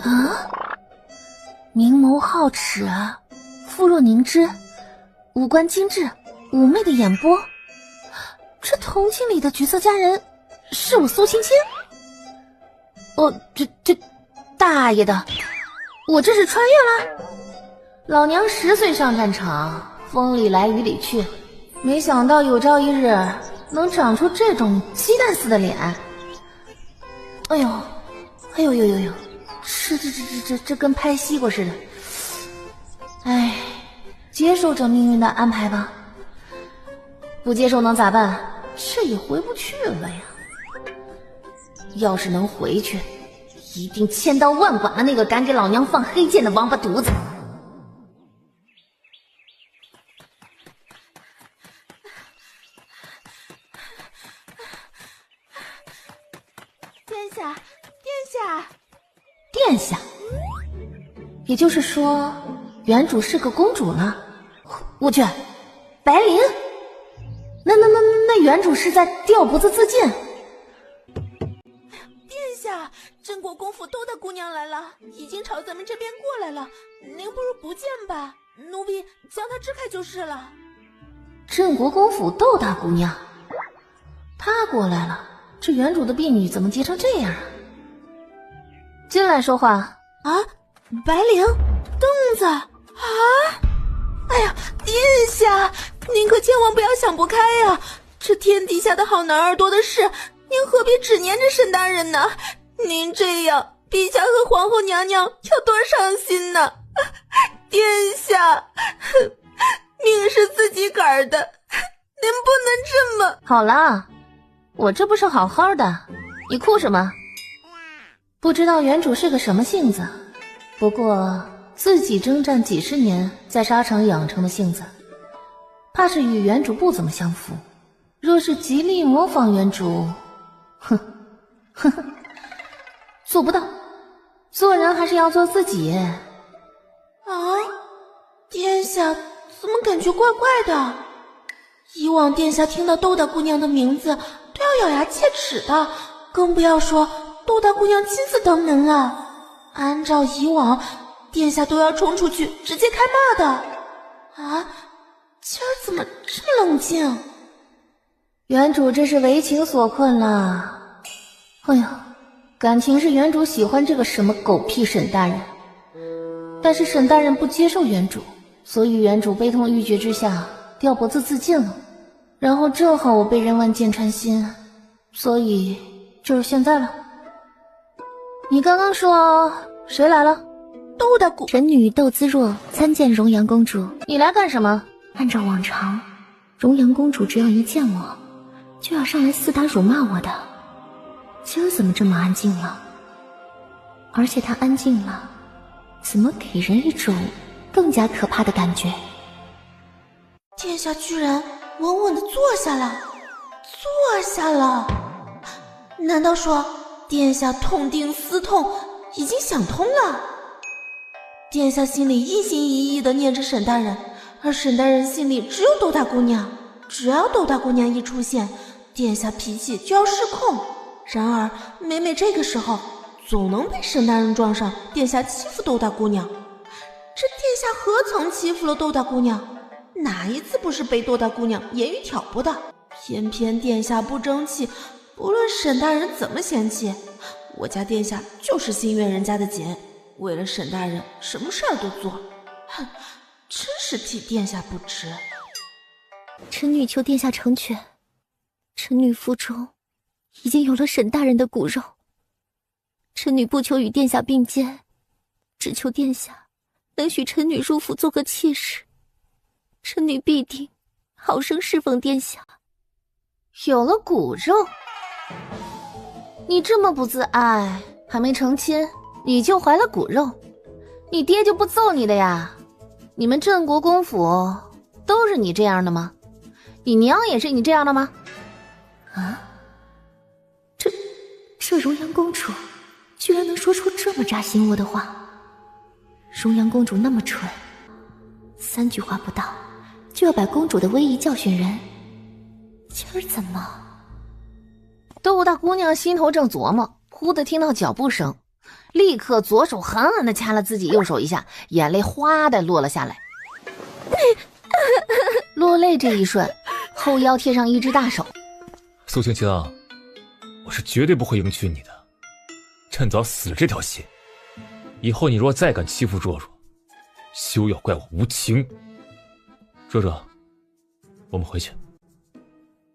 啊，明眸皓齿，肤若凝脂，五官精致，妩媚的眼波。这同情里的橘色佳人是我苏青青？哦，这大爷的，我这是穿越了？老娘10岁上战场，风里来雨里去，没想到有朝一日能长出这种鸡蛋似的脸。哎呦，哎呦呦呦呦，这跟拍西瓜似的。哎，接受这命运的安排吧。不接受能咋办？这也回不去了呀。要是能回去，一定千刀万剐了那个敢给老娘放黑剑的王八犊子。殿下，也就是说，原主是个公主了。我去，白灵，那原主是在吊脖子自尽。殿下，镇国公府窦大姑娘来了，已经朝咱们这边过来了。您不如不见吧，奴婢将她支开就是了。镇国公府窦大姑娘，她过来了，这原主的婢女怎么结成这样啊？进来说话啊！白灵，凳子啊！哎呀，殿下，您可千万不要想不开呀！这天底下的好男儿多的是，您何必只黏着沈大人呢？您这样，陛下和皇后娘娘要多伤心呢！殿下，命是自己杆的，您不能这么……好了，我这不是好好的，你哭什么？不知道原主是个什么性子，不过自己征战几十年，在沙场养成的性子，怕是与原主不怎么相符。若是极力模仿原主，做不到，做人还是要做自己。啊，殿下怎么感觉怪怪的？以往殿下听到窦大姑娘的名字都要咬牙切齿的，更不要说窦大姑娘亲自登门了。按照以往，殿下都要冲出去直接开骂的。啊，今儿怎么这么冷静？原主这是为情所困了。哎呀，感情是原主喜欢这个什么狗屁沈大人，但是沈大人不接受原主，所以原主悲痛欲绝之下吊脖子自尽了。然后正好我被人万箭穿心，所以就是现在了。你刚刚说谁来了？窦大姑臣女窦姿若参见荣阳公主。你来干什么？按照往常，荣阳公主只要一见我，就要上来厮打辱骂我的。今儿怎么这么安静了？而且她安静了，怎么给人一种更加可怕的感觉？殿下居然稳稳地坐下了，难道说殿下痛定思痛，已经想通了？殿下心里一心一意地念着沈大人，而沈大人心里只有窦大姑娘。只要窦大姑娘一出现，殿下脾气就要失控。然而每每这个时候，总能被沈大人撞上殿下欺负窦大姑娘。这殿下何曾欺负了窦大姑娘？哪一次不是被窦大姑娘言语挑拨的？偏偏殿下不争气，不论沈大人怎么嫌弃，我家殿下就是心悦人家的紧，为了沈大人什么事儿都做。哼，真是替殿下不值。臣女求殿下成全，臣女腹中已经有了沈大人的骨肉，臣女不求与殿下并肩，只求殿下能许臣女入府做个妾室，臣女必定好生侍奉殿下。有了骨肉？你这么不自爱，还没成亲你就怀了骨肉，你爹就不揍你的呀？你们镇国公府都是你这样的吗？你娘也是你这样的吗？啊，这荣阳公主居然能说出这么扎心窝的话。荣阳公主那么蠢，3句话不到就要把公主的威仪教训人，今儿怎么？窦大姑娘心头正琢磨，忽地听到脚步声，立刻左手狠狠地掐了自己右手一下，眼泪哗的落了下来。落泪这一瞬，后腰贴上一只大手。苏青青，我是绝对不会迎娶你的，趁早死了这条心。以后你若再敢欺负若若，休要怪我无情。若若，我们回去。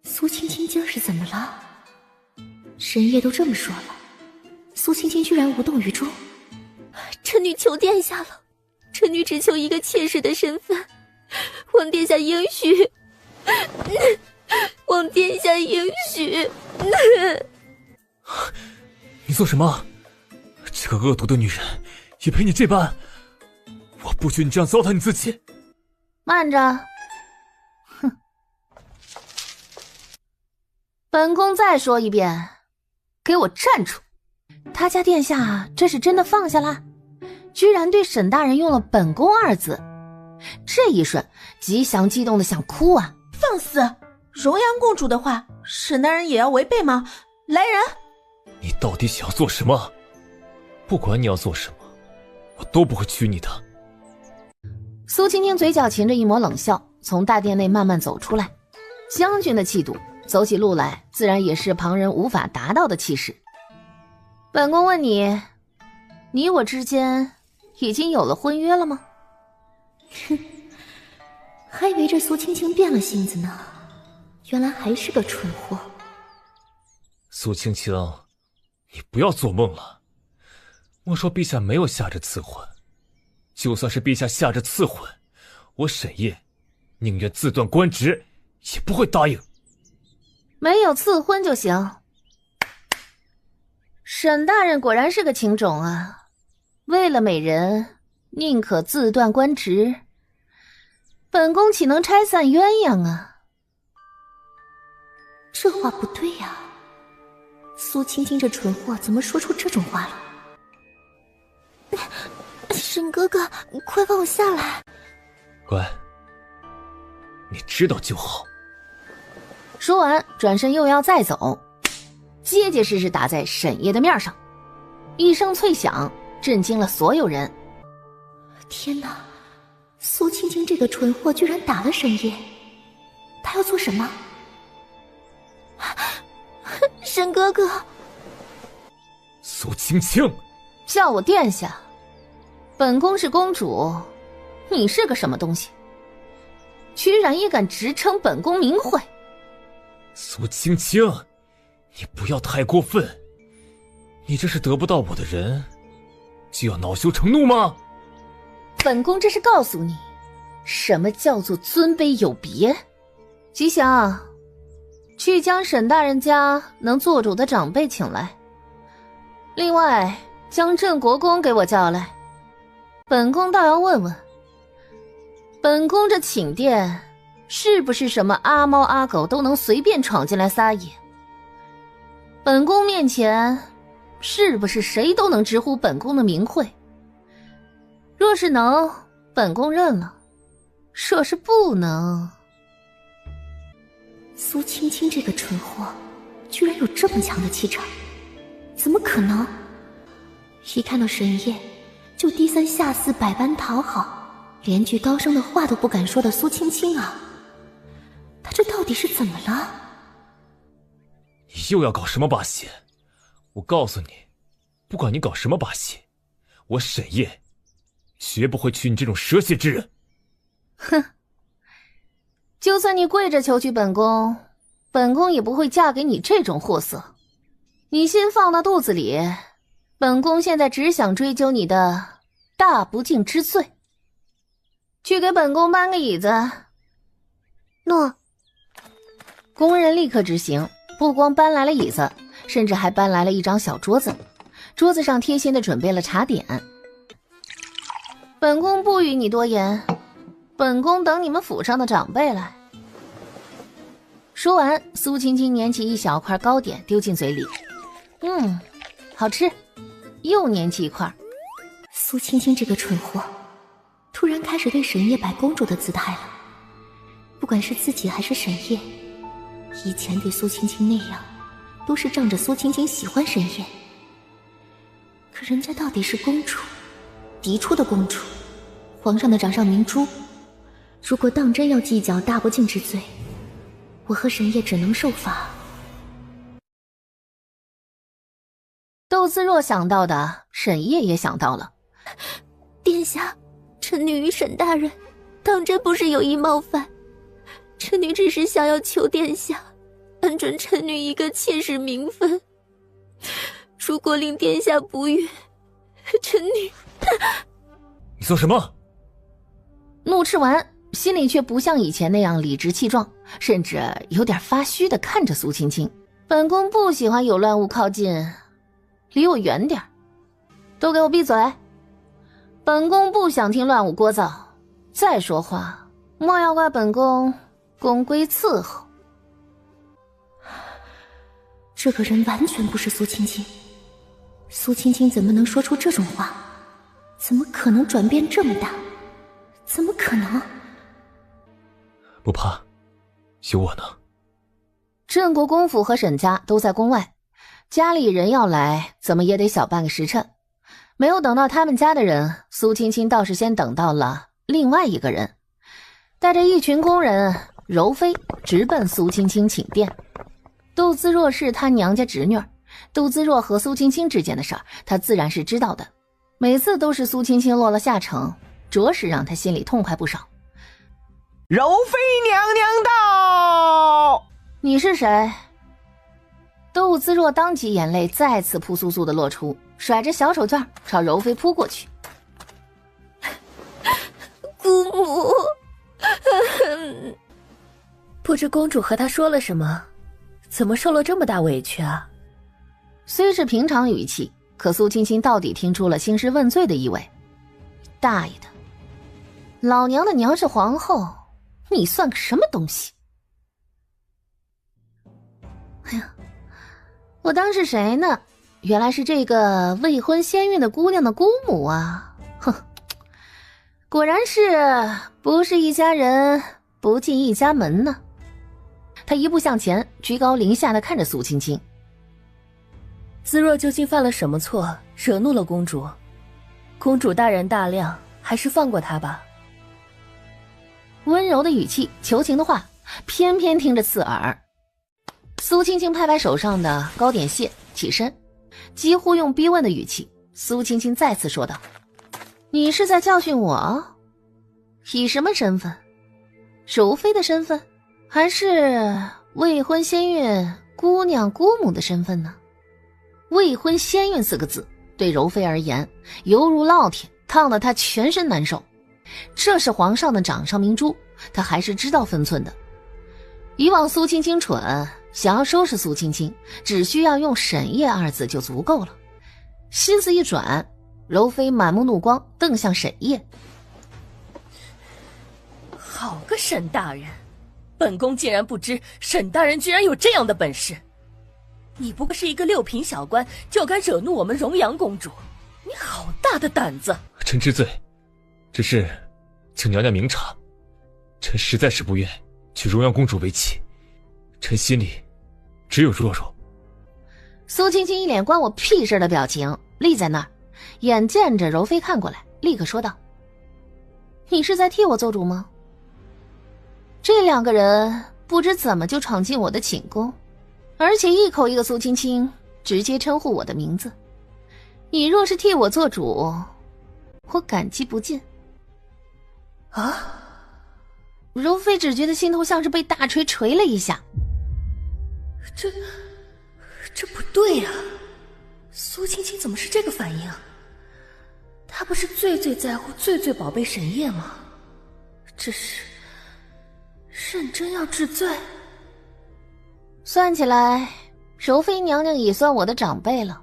苏青青今儿是怎么了？神夜都这么说了，苏青青居然无动于衷。臣女求殿下了，臣女只求一个妾室的身份，望殿下应许。望殿下应许。你做什么？这个恶毒的女人也陪你这般，我不许你这样糟蹋你自己。慢着，哼！本宫再说一遍，给我站住！他家殿下这是真的放下了，居然对沈大人用了本宫二字。这一瞬，吉祥激动的想哭啊！放肆！荣阳公主的话，沈大人也要违背吗？来人！你到底想要做什么？不管你要做什么，我都不会娶你的。苏青青嘴角噙着一抹冷笑，从大殿内慢慢走出来。将军的气度，走起路来自然也是旁人无法达到的气势。本宫问你，你我之间已经有了婚约了吗？哼，还以为这苏青青变了性子呢，原来还是个蠢货。苏青青，你不要做梦了。莫说陛下没有下这赐婚，就算是陛下下这赐婚，我沈夜宁愿自断官职，也不会答应。没有赐婚就行。沈大人果然是个情种啊，为了美人，宁可自断官职。本宫岂能拆散鸳鸯啊？这话不对呀，苏青青这蠢货怎么说出这种话了？沈哥哥，快放我下来！乖，你知道就好。说完，转身又要再走，结结实实打在沈夜的面上，一声脆响，震惊了所有人。天哪！苏青青这个蠢货居然打了沈夜，他要做什么？沈哥哥！苏青青，叫我殿下。本宫是公主，你是个什么东西？居然也敢直称本宫名讳！苏青青，你不要太过分。你这是得不到我的人，就要恼羞成怒吗？本宫这是告诉你，什么叫做尊卑有别。吉祥，去将沈大人家能做主的长辈请来，另外将镇国公给我叫来。本宫倒要问问，本宫这寝殿是不是什么阿猫阿狗都能随便闯进来撒野？本宫面前是不是谁都能直呼本宫的名讳？若是能，本宫认了；若是不能……苏青青这个蠢货，居然有这么强的气场，怎么可能？一看到沈夜，就低三下四，百般讨好，连句高声的话都不敢说的苏青青啊！他这到底是怎么了？你又要搞什么把戏？我告诉你，不管你搞什么把戏，我沈夜绝不会娶你这种蛇蝎之人。哼，就算你跪着求娶本宫，本宫也不会嫁给你这种货色。你心放到肚子里，本宫现在只想追究你的大不敬之罪。去给本宫搬个椅子。诺。工人立刻执行，不光搬来了椅子，甚至还搬来了一张小桌子，桌子上贴心的准备了茶点。本宫不与你多言，本宫等你们府上的长辈来。说完，苏青青捻起一小块糕点丢进嘴里，好吃，又捻起一块。苏青青这个蠢货，突然开始对沈夜摆公主的姿态了。不管是自己还是沈夜，以前对苏青青那样，都是仗着苏青青喜欢沈夜。可人家到底是公主，嫡出的公主，皇上的掌上明珠。如果当真要计较大不敬之罪，我和沈烨只能受罚。窦自若想到的，沈烨也想到了。殿下，臣女与沈大人当真不是有意冒犯，臣女只是想要求殿下恩准臣女一个妾室名分。如果令殿下不悦，臣女……你做什么？怒斥完，心里却不像以前那样理直气壮，甚至有点发虚地看着苏青青。本宫不喜欢有乱物靠近，离我远点。都给我闭嘴！本宫不想听乱舞聒噪，再说话莫要怪本宫宫规伺候。这个人完全不是苏青青，苏青青怎么能说出这种话？怎么可能转变这么大？怎么可能？不怕，有我呢。镇国公府和沈家都在宫外，家里人要来，怎么也得小半个时辰。没有等到他们家的人，苏青青倒是先等到了另外一个人，带着一群宫人，柔妃直奔苏青青寝殿。窦自若是她娘家侄女，窦自若和苏青青之间的事儿，她自然是知道的。每次都是苏青青落了下乘，着实让她心里痛快不少。柔妃娘娘到！你是谁？窦自若当即眼泪再次扑簌簌的落出，甩着小手绢朝柔妃扑过去。姑母，不知公主和她说了什么，怎么受了这么大委屈啊？虽是平常语气，可苏青青到底听出了兴师问罪的意味。大爷的，老娘的娘是皇后，你算个什么东西？哎呀，我当是谁呢？原来是这个未婚先孕的姑娘的姑母啊！哼，果然是不是一家人不进一家门呢。他一步向前，居高临下的看着苏青青。自若究竟犯了什么错，惹怒了公主？公主大人大量，还是放过她吧。温柔的语气，求情的话，偏偏听着刺耳。苏青青拍拍手上的糕点屑，起身，几乎用逼问的语气，苏青青再次说道：“你是在教训我？以什么身份？柔妃的身份，还是未婚先孕姑娘姑母的身份呢？”未婚先孕4个字对柔妃而言犹如烙铁，烫得她全身难受。这是皇上的掌上明珠，她还是知道分寸的。以往苏青青蠢，想要收拾苏青青，只需要用沈烨2字就足够了。心思一转，柔妃满目怒光瞪向沈烨。好个沈大人，本宫竟然不知沈大人居然有这样的本事。你不过是一个6品小官，就敢惹怒我们荣阳公主，你好大的胆子！臣知罪，只是请娘娘明察，臣实在是不愿娶荣阳公主为妻，臣心里只有若若。苏青青一脸关我屁事的表情，立在那儿，眼见着柔妃看过来，立刻说道：“你是在替我做主吗？”这2个人不知怎么就闯进我的寝宫，而且一口一个苏青青，直接称呼我的名字。你若是替我做主，我感激不尽。啊！柔妃只觉得心头像是被大锤锤了一下。这不对啊！苏青青怎么是这个反应？她不是最在乎、最宝贝沈烨吗？这是认真要治罪？算起来，柔妃娘娘也算我的长辈了。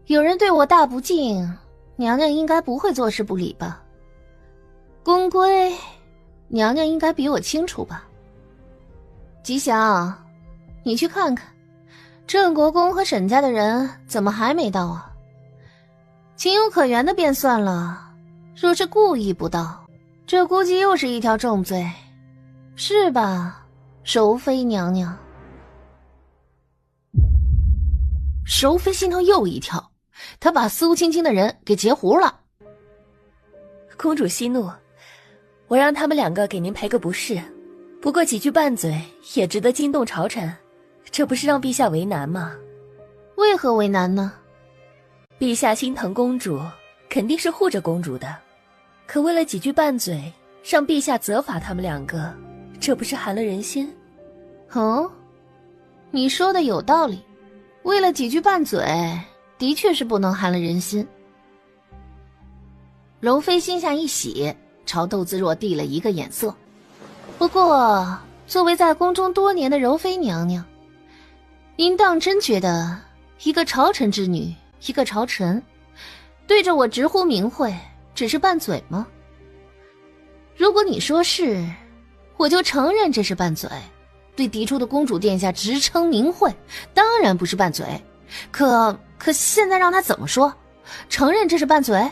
有人对我大不敬，娘娘应该不会坐视不理吧？宫规，娘娘应该比我清楚吧？吉祥，你去看看，镇国公和沈家的人怎么还没到啊？情有可原的便算了，若是故意不到，这估计又是一条重罪，是吧，柔妃娘娘？柔妃心头又一跳，他把苏青青的人给截胡了。公主息怒，我让他们两个给您赔个不是，不过几句拌嘴也值得惊动朝臣，这不是让陛下为难吗？为何为难呢？陛下心疼公主，肯定是护着公主的，可为了几句拌嘴，让陛下责罚他们两个，这不是寒了人心？哦，你说的有道理，为了几句拌嘴，的确是不能寒了人心。柔妃心下一喜，朝窦自若递了一个眼色。不过，作为在宫中多年的柔妃娘娘，您当真觉得一个朝臣之女，一个朝臣，对着我直呼名讳，只是拌嘴吗？如果你说是，我就承认这是拌嘴。对嫡出的公主殿下直称名讳，当然不是拌嘴。可现在让他怎么说？承认这是拌嘴？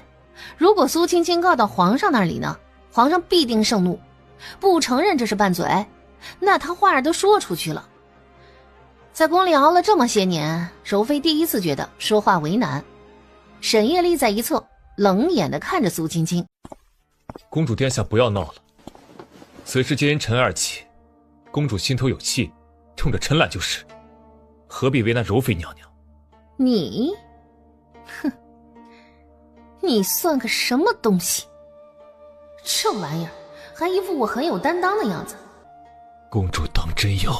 如果苏青青告到皇上那里呢？皇上必定盛怒。不承认这是拌嘴，那他话儿都说出去了。在宫里熬了这么些年，柔妃第一次觉得说话为难。沈夜立在一侧，冷眼地看着苏青青。公主殿下不要闹了，此事皆因臣而起，公主心头有气，冲着臣来就是，何必为难柔妃娘娘？你，哼，你算个什么东西？这玩意儿还一副我很有担当的样子。公主当真有？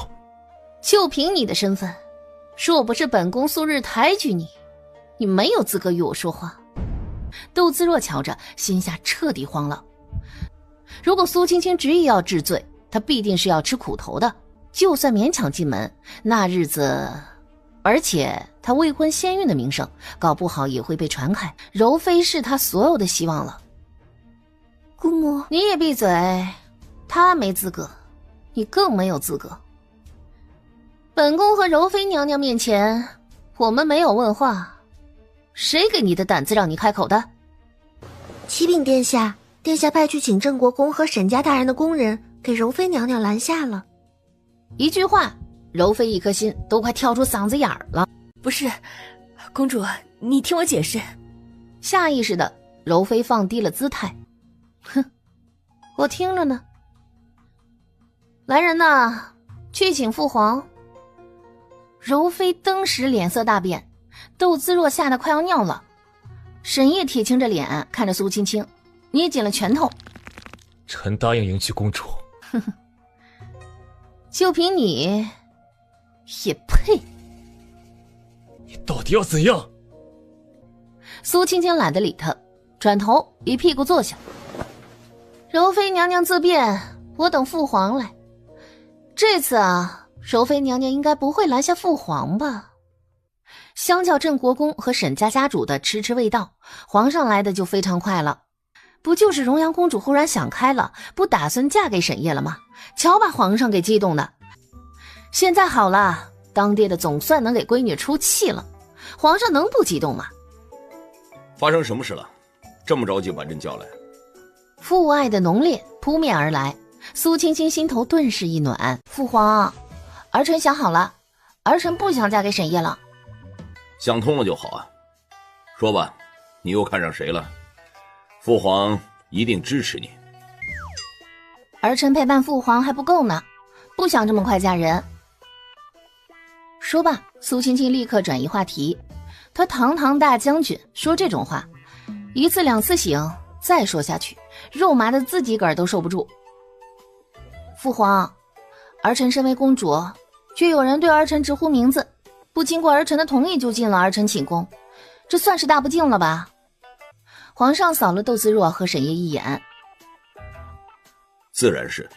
就凭你的身份，若不是本宫素日抬举你，你没有资格与我说话。窦自若瞧着，心下彻底慌了。如果苏青青执意要治罪，她必定是要吃苦头的。就算勉强进门，那日子，而且她未婚先孕的名声，搞不好也会被传开。柔妃是她所有的希望了。姑母，你也闭嘴，她没资格，你更没有资格。本宫和柔妃娘娘面前，我们没有问话，谁给你的胆子让你开口的？启禀殿下，殿下派去请郑国公和沈家大人的宫人给柔妃娘娘拦下了。一句话，柔妃一颗心都快跳出嗓子眼儿了。不是，公主，你听我解释。下意识的，柔妃放低了姿态。哼，我听着呢。来人呐，去请父皇。柔妃登时脸色大变，窦自若吓得快要尿了。沈夜铁青着脸看着苏青青，捏紧了拳头。臣答应迎娶公主。哼哼，就凭你，也配？你到底要怎样？苏青青懒得理他，转头一屁股坐下。柔妃娘娘自便，我等父皇来。这次啊，柔妃娘娘应该不会拦下父皇吧？相较郑国公和沈家家主的迟迟未到，皇上来的就非常快了。不就是荣阳公主忽然想开了，不打算嫁给沈夜了吗？瞧把皇上给激动的。现在好了，当爹的总算能给闺女出气了，皇上能不激动吗？发生什么事了？这么着急把朕叫来？父爱的浓烈扑面而来，苏青青心头顿时一暖。父皇，儿臣想好了，儿臣不想嫁给沈夜了。想通了就好啊。说吧，你又看上谁了？父皇一定支持你。儿臣陪伴父皇还不够呢，不想这么快嫁人。说罢，苏青青立刻转移话题。他堂堂大将军说这种话，一次两次行，再说下去，肉麻的自己个儿都受不住。父皇，儿臣身为公主，却有人对儿臣直呼名字，不经过儿臣的同意就进了儿臣寝宫，这算是大不敬了吧？皇上扫了窦自若和沈夜一眼。自然是。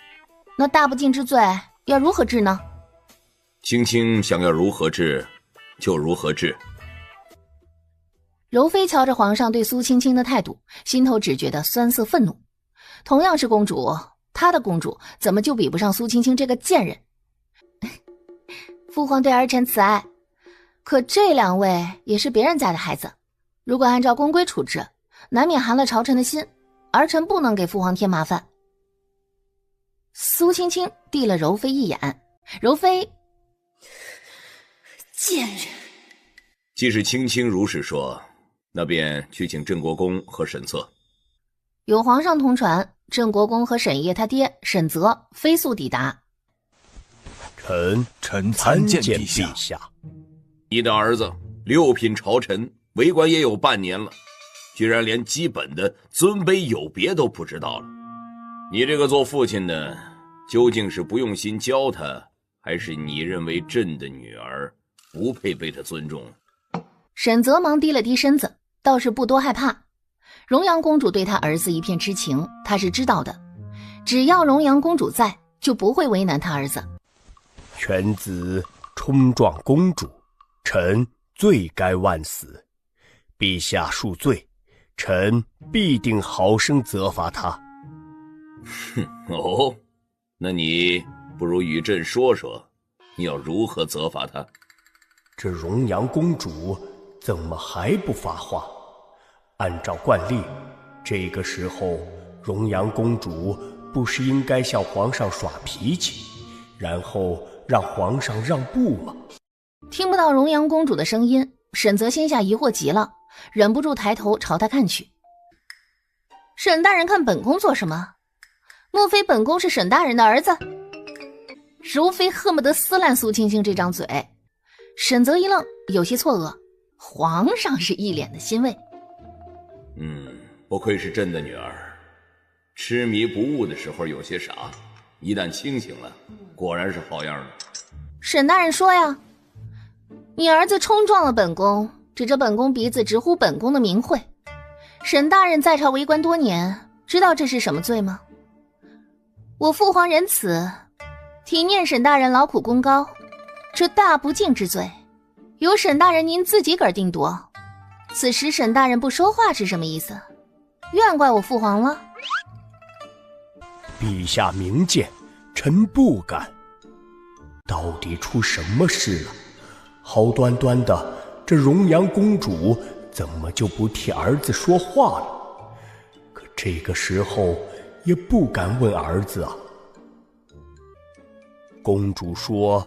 那大不敬之罪要如何治呢？青青想要如何治就如何治。柔妃瞧着皇上对苏青青的态度，心头只觉得酸涩愤怒。同样是公主，她的公主怎么就比不上苏青青这个贱人？父皇对儿臣慈爱，可这两位也是别人家的孩子，如果按照宫规处置，难免寒了朝臣的心，儿臣不能给父皇添麻烦。苏青青递了柔妃一眼，柔妃，贱人。既是青青如是说，那便去请镇国公和沈策。有皇上同传，镇国公和沈业他爹沈泽飞速抵达。臣参见陛下。你的儿子6品朝臣，为官也有半年了，居然连基本的尊卑有别都不知道了。你这个做父亲的，究竟是不用心教他，还是你认为朕的女儿不配被他尊重？沈泽忙低了低身子，倒是不多害怕。荣阳公主对他儿子一片痴情，他是知道的。只要荣阳公主在，就不会为难他儿子。犬子冲撞公主，臣罪该万死。陛下恕罪，臣必定好生责罚他。哦，那你不如与朕说说，你要如何责罚他？这荣阳公主怎么还不发话？按照惯例，这个时候荣阳公主不是应该向皇上耍脾气，然后让皇上让步吗？听不到荣阳公主的声音，沈泽心下疑惑极了，忍不住抬头朝她看去。沈大人看本宫做什么？莫非本宫是沈大人的儿子？如妃恨不得撕烂苏青青这张嘴。沈泽一愣，有些错愕。皇上是一脸的欣慰。不愧是朕的女儿，痴迷不悟的时候有些傻，一旦清醒了，果然是好样的。沈大人说呀，你儿子冲撞了本宫，指着本宫鼻子直呼本宫的名讳。沈大人在朝为官多年，知道这是什么罪吗？我父皇仁慈，体念沈大人劳苦功高，这大不敬之罪，由沈大人您自己个儿定夺。此时沈大人不说话是什么意思？怨怪我父皇了？陛下明鉴，臣不敢。到底出什么事了？好端端的，这荣阳公主怎么就不替儿子说话了？可这个时候也不敢问儿子啊。公主说，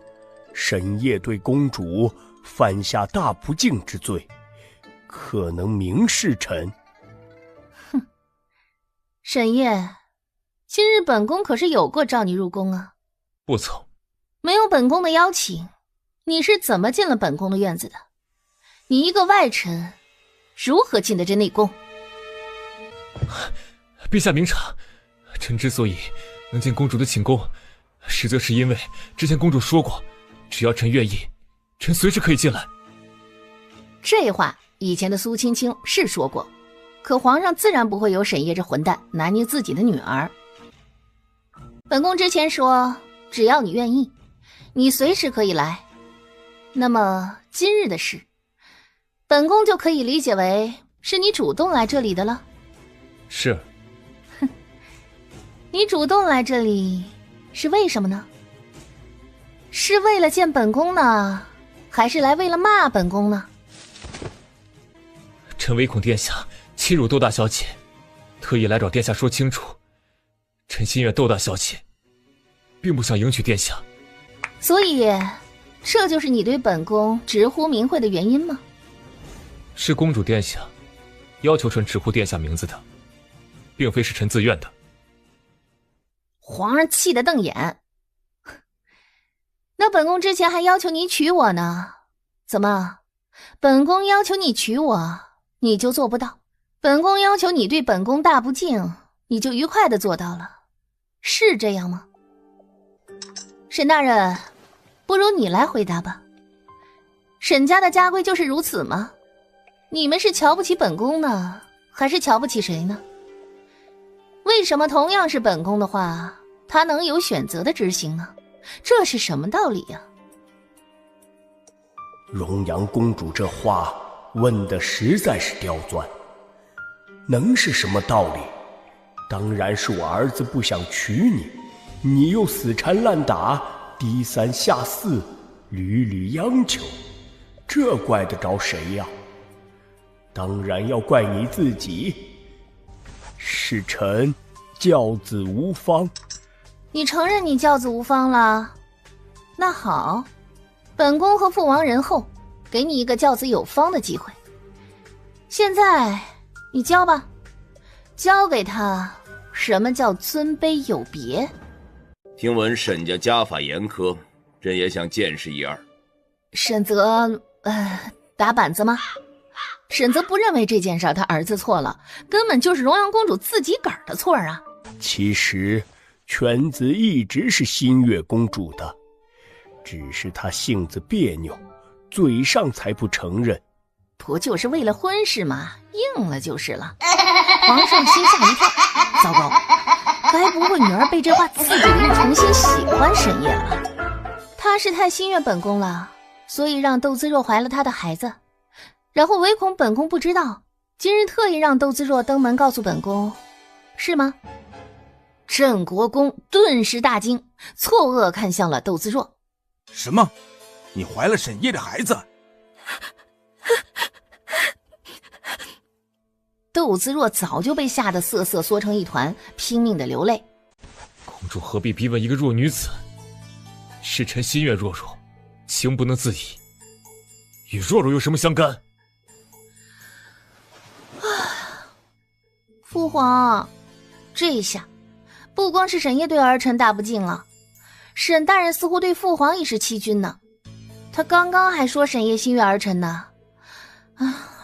沈业对公主犯下大不敬之罪，可能明示臣。哼，沈业，今日本宫可是有过召你入宫啊。不曾。没有本宫的邀请，你是怎么进了本宫的院子的？你一个外臣，如何进得这内宫？陛下明察，臣之所以能进公主的寝宫，实则是因为之前公主说过，只要臣愿意，臣随时可以进来。这话以前的苏青青是说过，可皇上自然不会有沈业这混蛋拿捏自己的女儿。本宫之前说，只要你愿意，你随时可以来。那么今日的事，本宫就可以理解为是你主动来这里的了。是。哼，你主动来这里是为什么呢？是为了见本宫呢，还是来为了骂本宫呢？臣唯恐殿下欺辱窦大小姐，特意来找殿下说清楚。臣心愿窦大小姐，并不想迎娶殿下。所以这就是你对本宫直呼名讳的原因吗？是公主殿下要求臣直呼殿下名字的，并非是臣自愿的。皇上气得瞪眼。那本宫之前还要求你娶我呢，怎么本宫要求你娶我你就做不到？本宫要求你对本宫大不敬，你就愉快地做到了，是这样吗？沈大人，不如你来回答吧。沈家的家规就是如此吗？你们是瞧不起本宫呢，还是瞧不起谁呢？为什么同样是本宫的话，他能有选择的执行呢？这是什么道理呀？荣阳公主这话问的实在是刁钻，能是什么道理？当然是我儿子不想娶你，你又死缠烂打，低三下四，屡屡央求，这怪得着谁呀？当然要怪你自己，是臣教子无方。你承认你教子无方了？那好，本宫和父王仁厚，给你一个教子有方的机会。现在你教吧，教给他什么叫尊卑有别。听闻沈家家法严苛，朕也想见识一二。沈泽，打板子吗？沈泽不认为这件事他儿子错了，根本就是荣阳公主自己个儿的错啊。其实犬子一直是新月公主的，只是她性子别扭，嘴上才不承认。不就是为了婚事吗？应了就是了。皇上心吓一跳，糟糕，该不会女儿被这话刺激的又重新喜欢沈夜了？他是太心悦本宫了，所以让窦姿若怀了他的孩子，然后唯恐本宫不知道，今日特意让窦姿若登门告诉本宫，是吗？镇国公顿时大惊，错愕看向了窦姿若。什么？你怀了沈夜的孩子？窦姿若早就被吓得瑟瑟缩成一团，拼命的流泪。公主何必逼问一个弱女子？是臣心悦若若，情不能自已，与若若有什么相干？父皇，这下不光是沈夜对儿臣大不敬了，沈大人似乎对父皇也是欺君呢。他刚刚还说沈夜心悦儿臣呢。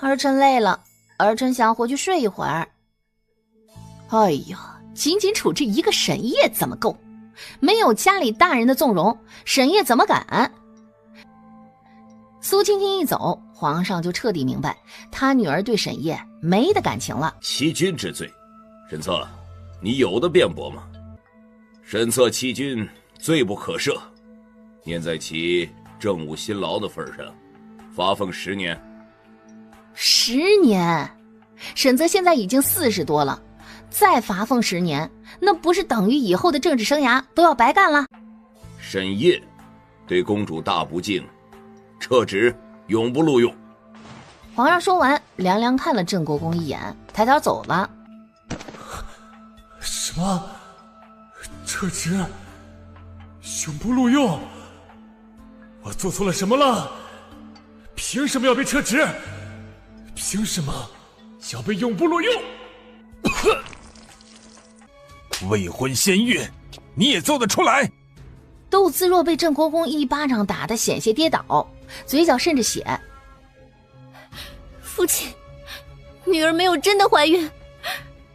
儿臣累了，儿臣想回去睡一会儿。哎呀，仅仅处置一个沈夜怎么够？没有家里大人的纵容，沈夜怎么敢？苏青青一走，皇上就彻底明白他女儿对沈夜没的感情了。欺君之罪，沈策，你有的辩驳吗？沈策欺君，罪不可赦，念在其政务辛劳的份上，罚俸10年。10年？沈泽现在已经40多了，再罚俸10年，那不是等于以后的政治生涯都要白干了？沈夜对公主大不敬，撤职，永不录用。皇上说完，凉凉看了镇国公一眼，抬头走了。什么？撤职？永不录用？我做错了什么了？凭什么要被撤职？凭什么要被永不录用？未婚先孕，你也做得出来？窦姿若被镇国公一巴掌打得险些跌倒，嘴角渗着血。父亲，女儿没有真的怀孕，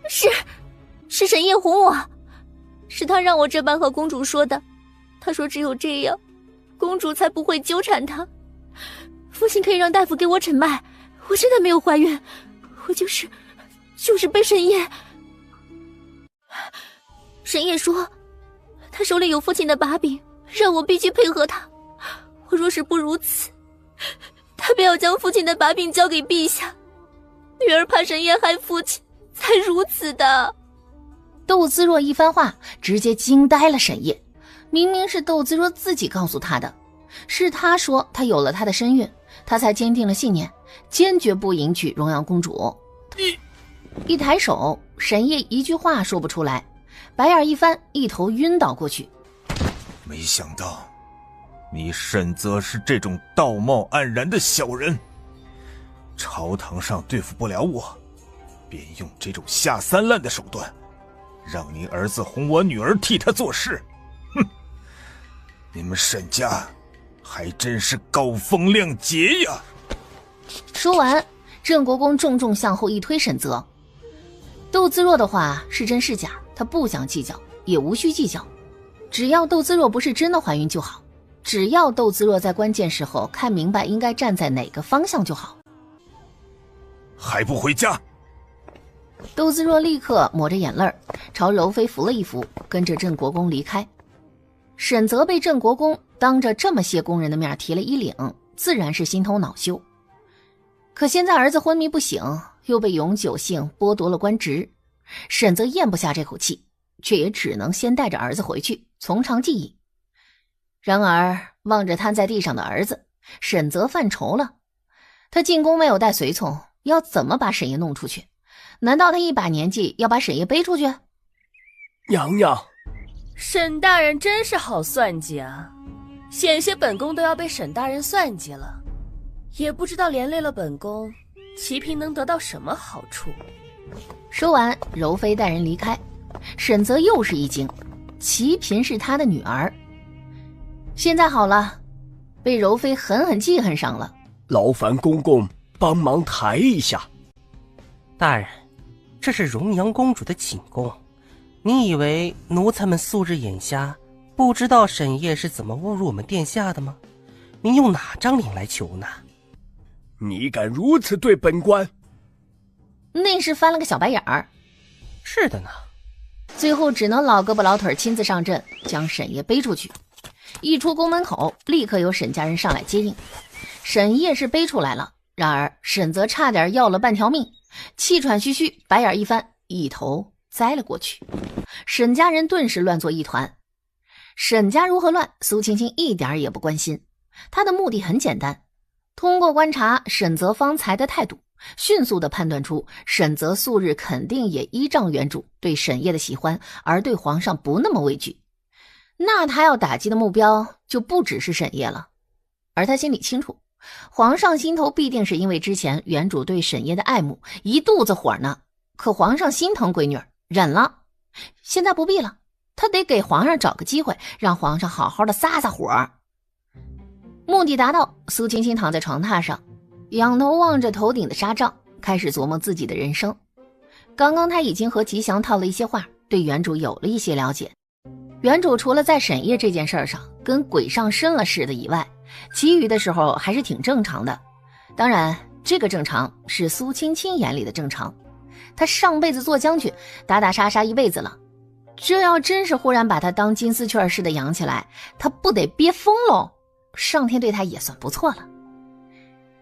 是沈夜哄我，是他让我这般和公主说的。他说只有这样，公主才不会纠缠他。父亲可以让大夫给我诊脉，我真的没有怀孕，我就是被沈夜说他手里有父亲的把柄，让我必须配合他。我若是不如此，他便要将父亲的把柄交给陛下。女儿怕沈夜害父亲，才如此的。窦姿若一番话直接惊呆了沈夜，明明是窦姿若自己告诉他的，是他说他有了他的身孕，他才坚定了信念，坚决不迎娶荣阳公主。一抬手，沈夜一句话说不出来，白眼一翻，一头晕倒过去。没想到你沈泽是这种道貌岸然的小人，朝堂上对付不了我，便用这种下三滥的手段，让您儿子哄我女儿替他做事。哼，你们沈家还真是高风亮节呀！说完，镇国公重重向后一推沈泽。窦姿若的话是真是假，他不想计较，也无需计较，只要窦姿若不是真的怀孕就好，只要窦姿若在关键时候看明白应该站在哪个方向就好。还不回家？窦姿若立刻抹着眼泪朝柔妃扶了一扶，跟着镇国公离开。沈泽被镇国公当着这么些宫人的面提了衣领，自然是心头恼羞。可现在儿子昏迷不醒，又被永久性剥夺了官职，沈泽咽不下这口气，却也只能先带着儿子回去从长计议。然而望着瘫在地上的儿子，沈泽犯愁了。他进宫没有带随从，要怎么把沈夜弄出去？难道他一把年纪要把沈夜背出去？娘娘，沈大人真是好算计啊，险些本宫都要被沈大人算计了，也不知道连累了本宫齐嫔能得到什么好处？说完，柔妃带人离开。沈泽又是一惊，齐嫔是他的女儿。现在好了，被柔妃狠狠记恨上了。劳烦公公帮忙抬一下。大人，这是荣阳公主的寝宫，你以为奴才们素日眼瞎，不知道沈夜是怎么侮辱我们殿下的吗？您用哪张脸来求呢？你敢如此对本官？内侍翻了个小白眼儿。是的呢。最后只能老胳膊老腿亲自上阵，将沈夜背出去。一出宫门口，立刻有沈家人上来接应。沈夜是背出来了，然而沈泽差点要了半条命，气喘吁吁，白眼一翻，一头栽了过去。沈家人顿时乱作一团。沈家如何乱，苏青青一点也不关心。她的目的很简单，通过观察沈泽方才的态度，迅速地判断出沈泽素日肯定也依仗原主对沈夜的喜欢而对皇上不那么畏惧，那他要打击的目标就不只是沈夜了。而他心里清楚，皇上心头必定是因为之前原主对沈夜的爱慕一肚子火呢，可皇上心疼闺女，忍了。现在不必了，他得给皇上找个机会，让皇上好好的撒撒火。目的达到，苏青青躺在床榻上，仰头望着头顶的纱帐，开始琢磨自己的人生。刚刚他已经和吉祥套了一些话，对原主有了一些了解。原主除了在沈夜这件事上跟鬼上身了似的以外，其余的时候还是挺正常的。当然，这个正常是苏青青眼里的正常。他上辈子做将军，打打杀杀一辈子了，这要真是忽然把他当金丝雀似的养起来，他不得憋疯喽。上天对他也算不错了。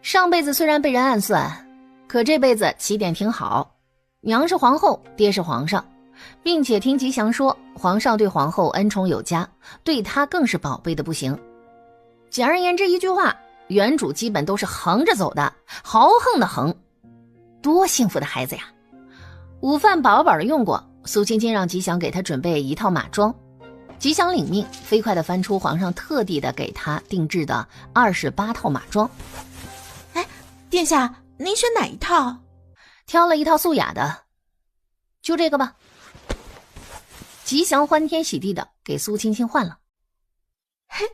上辈子虽然被人暗算，可这辈子起点挺好，娘是皇后，爹是皇上，并且听吉祥说皇上对皇后恩宠有加，对他更是宝贝的不行。简而言之一句话，原主基本都是横着走的，豪横的横。多幸福的孩子呀。午饭饱饱的用过，苏青青让吉祥给他准备一套马装。吉祥领命，飞快地翻出皇上特地的给他定制的28套马装。哎，殿下，您选哪一套？挑了一套素雅的。就这个吧。吉祥欢天喜地的给苏青青换了。嘿，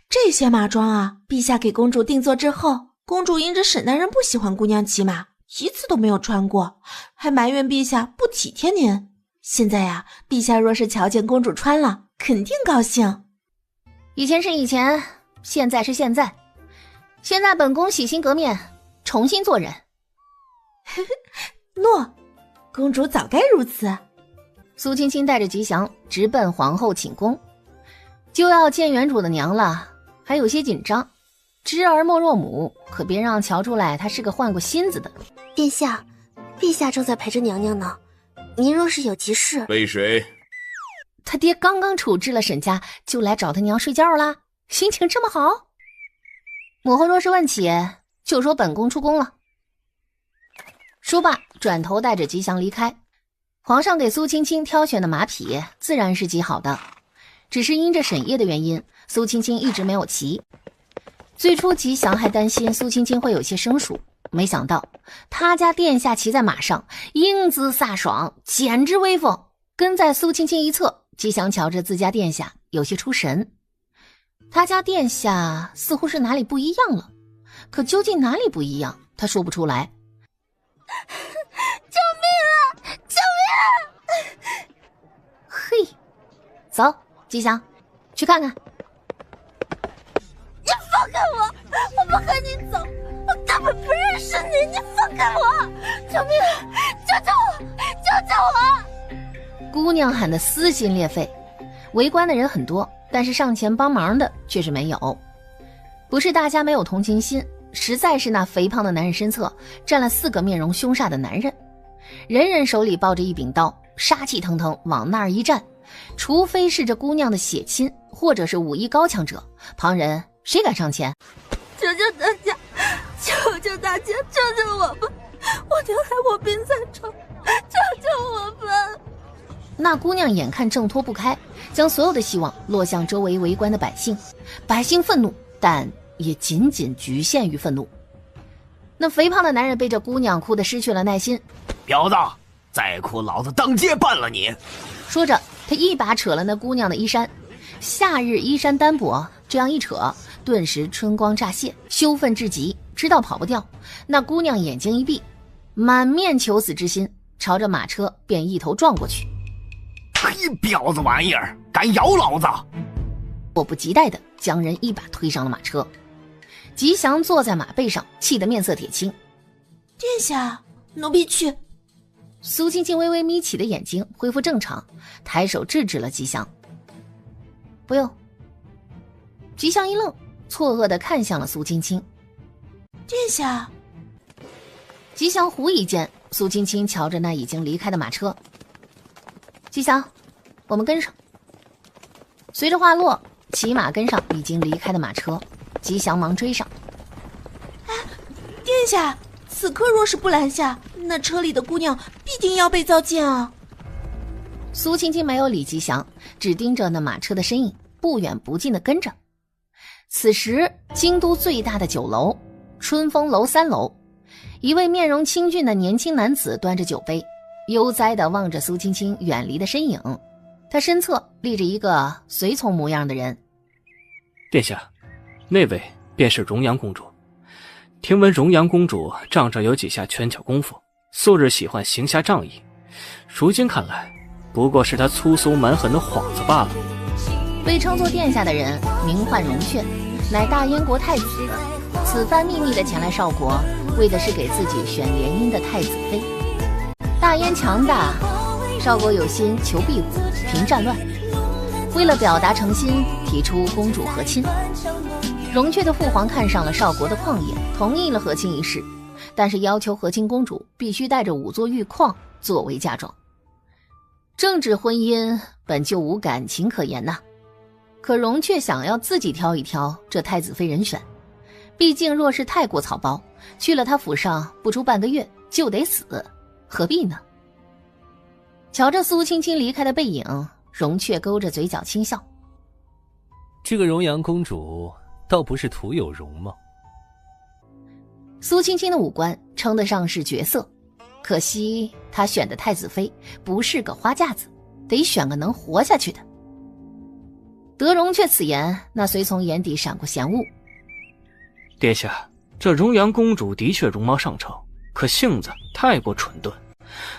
这些马装啊，陛下给公主定做之后，公主因着沈大人不喜欢姑娘骑马，一次都没有穿过，还埋怨陛下不体贴您。现在呀，陛下若是瞧见公主穿了，肯定高兴。以前是以前，现在是现在。现在本宫洗心革面，重新做人。诺，公主早该如此。苏青青带着吉祥直奔皇后寝宫，就要见原主的娘了，还有些紧张。知儿莫若母，可别让瞧出来她是个换过心子的。殿下，陛下正在陪着娘娘呢，您若是有急事。为谁？他爹刚刚处置了沈家，就来找他娘睡觉啦，心情这么好。母后若是问起，就说本宫出宫了。说罢，转头带着吉祥离开。皇上给苏青青挑选的马匹自然是极好的，只是因着沈夜的原因，苏青青一直没有骑。最初吉祥还担心苏青青会有些生疏，没想到他家殿下骑在马上，英姿飒爽，简直威风。跟在苏青青一侧，吉祥瞧着自家殿下有些出神。他家殿下似乎是哪里不一样了，可究竟哪里不一样，他说不出来。救命啊！救命！嘿，走，吉祥，去看看。你放开我！我不和你走，我根本不认识你！你放开我！救命！救救我！救救我！姑娘喊得撕心裂肺，围观的人很多，但是上前帮忙的却是没有。不是大家没有同情心，实在是那肥胖的男人身侧站了4个面容凶煞的男人，人人手里抱着一柄刀，杀气腾腾往那儿一站。除非是这姑娘的血亲，或者是武艺高强者，旁人谁敢上前？求求大家，求求大家，救救我吧！我娘害我病在床，救救我吧！那姑娘眼看挣脱不开，将所有的希望落向周围围观的百姓。百姓愤怒，但也仅仅局限于愤怒。那肥胖的男人被这姑娘哭得失去了耐心。婊子，再哭老子当街办了你！说着，他一把扯了那姑娘的衣衫。夏日衣衫单薄，这样一扯，顿时春光乍泄，羞愤至极，知道跑不掉。那姑娘眼睛一闭，满面求死之心，朝着马车便一头撞过去。嘿，婊子玩意儿，敢咬老子！迫不及待地将人一把推上了马车。吉祥坐在马背上，气得面色铁青。殿下，奴婢去。苏青青微微眯起的眼睛恢复正常，抬手制止了吉祥。不用。吉祥一愣，错愕地看向了苏青青。殿下。吉祥狐一见，苏青青瞧着那已经离开的马车。吉祥，我们跟上。随着话落，骑马跟上已经离开的马车，吉祥忙追上。殿下，此刻若是不拦下，那车里的姑娘必定要被遭奸啊！苏青青没有理吉祥，只盯着那马车的身影，不远不近地跟着。此时，京都最大的酒楼春风楼3楼，一位面容清俊的年轻男子端着酒杯，悠哉地望着苏青青远离的身影。他身侧立着一个随从模样的人。殿下，那位便是荣阳公主。听闻荣阳公主仗着有几下拳脚功夫，素日喜欢行侠仗义，如今看来，不过是她粗俗蛮狠的幌子罢了。被称作殿下的人名唤荣雀，乃大燕国太子，此番秘密地前来少国，为的是给自己选联姻的太子妃。大燕强大，少国有心求庇护，平战乱。为了表达诚心，提出公主和亲。荣雀的父皇看上了少国的旷野，同意了和亲一事，但是要求和亲公主必须带着5座玉矿作为嫁妆。政治婚姻本就无感情可言呐，可荣雀想要自己挑一挑这太子妃人选，毕竟若是太过草包，去了他府上不出半个月就得死，何必呢？瞧着苏青青离开的背影，荣雀勾着嘴角轻笑。这个荣阳公主倒不是徒有容貌。苏青青的五官称得上是绝色，可惜她选的太子妃不是个花架子，得选个能活下去的。得荣雀此言，那随从眼底闪过嫌恶。殿下，这荣阳公主的确容貌上乘，可性子太过蠢钝。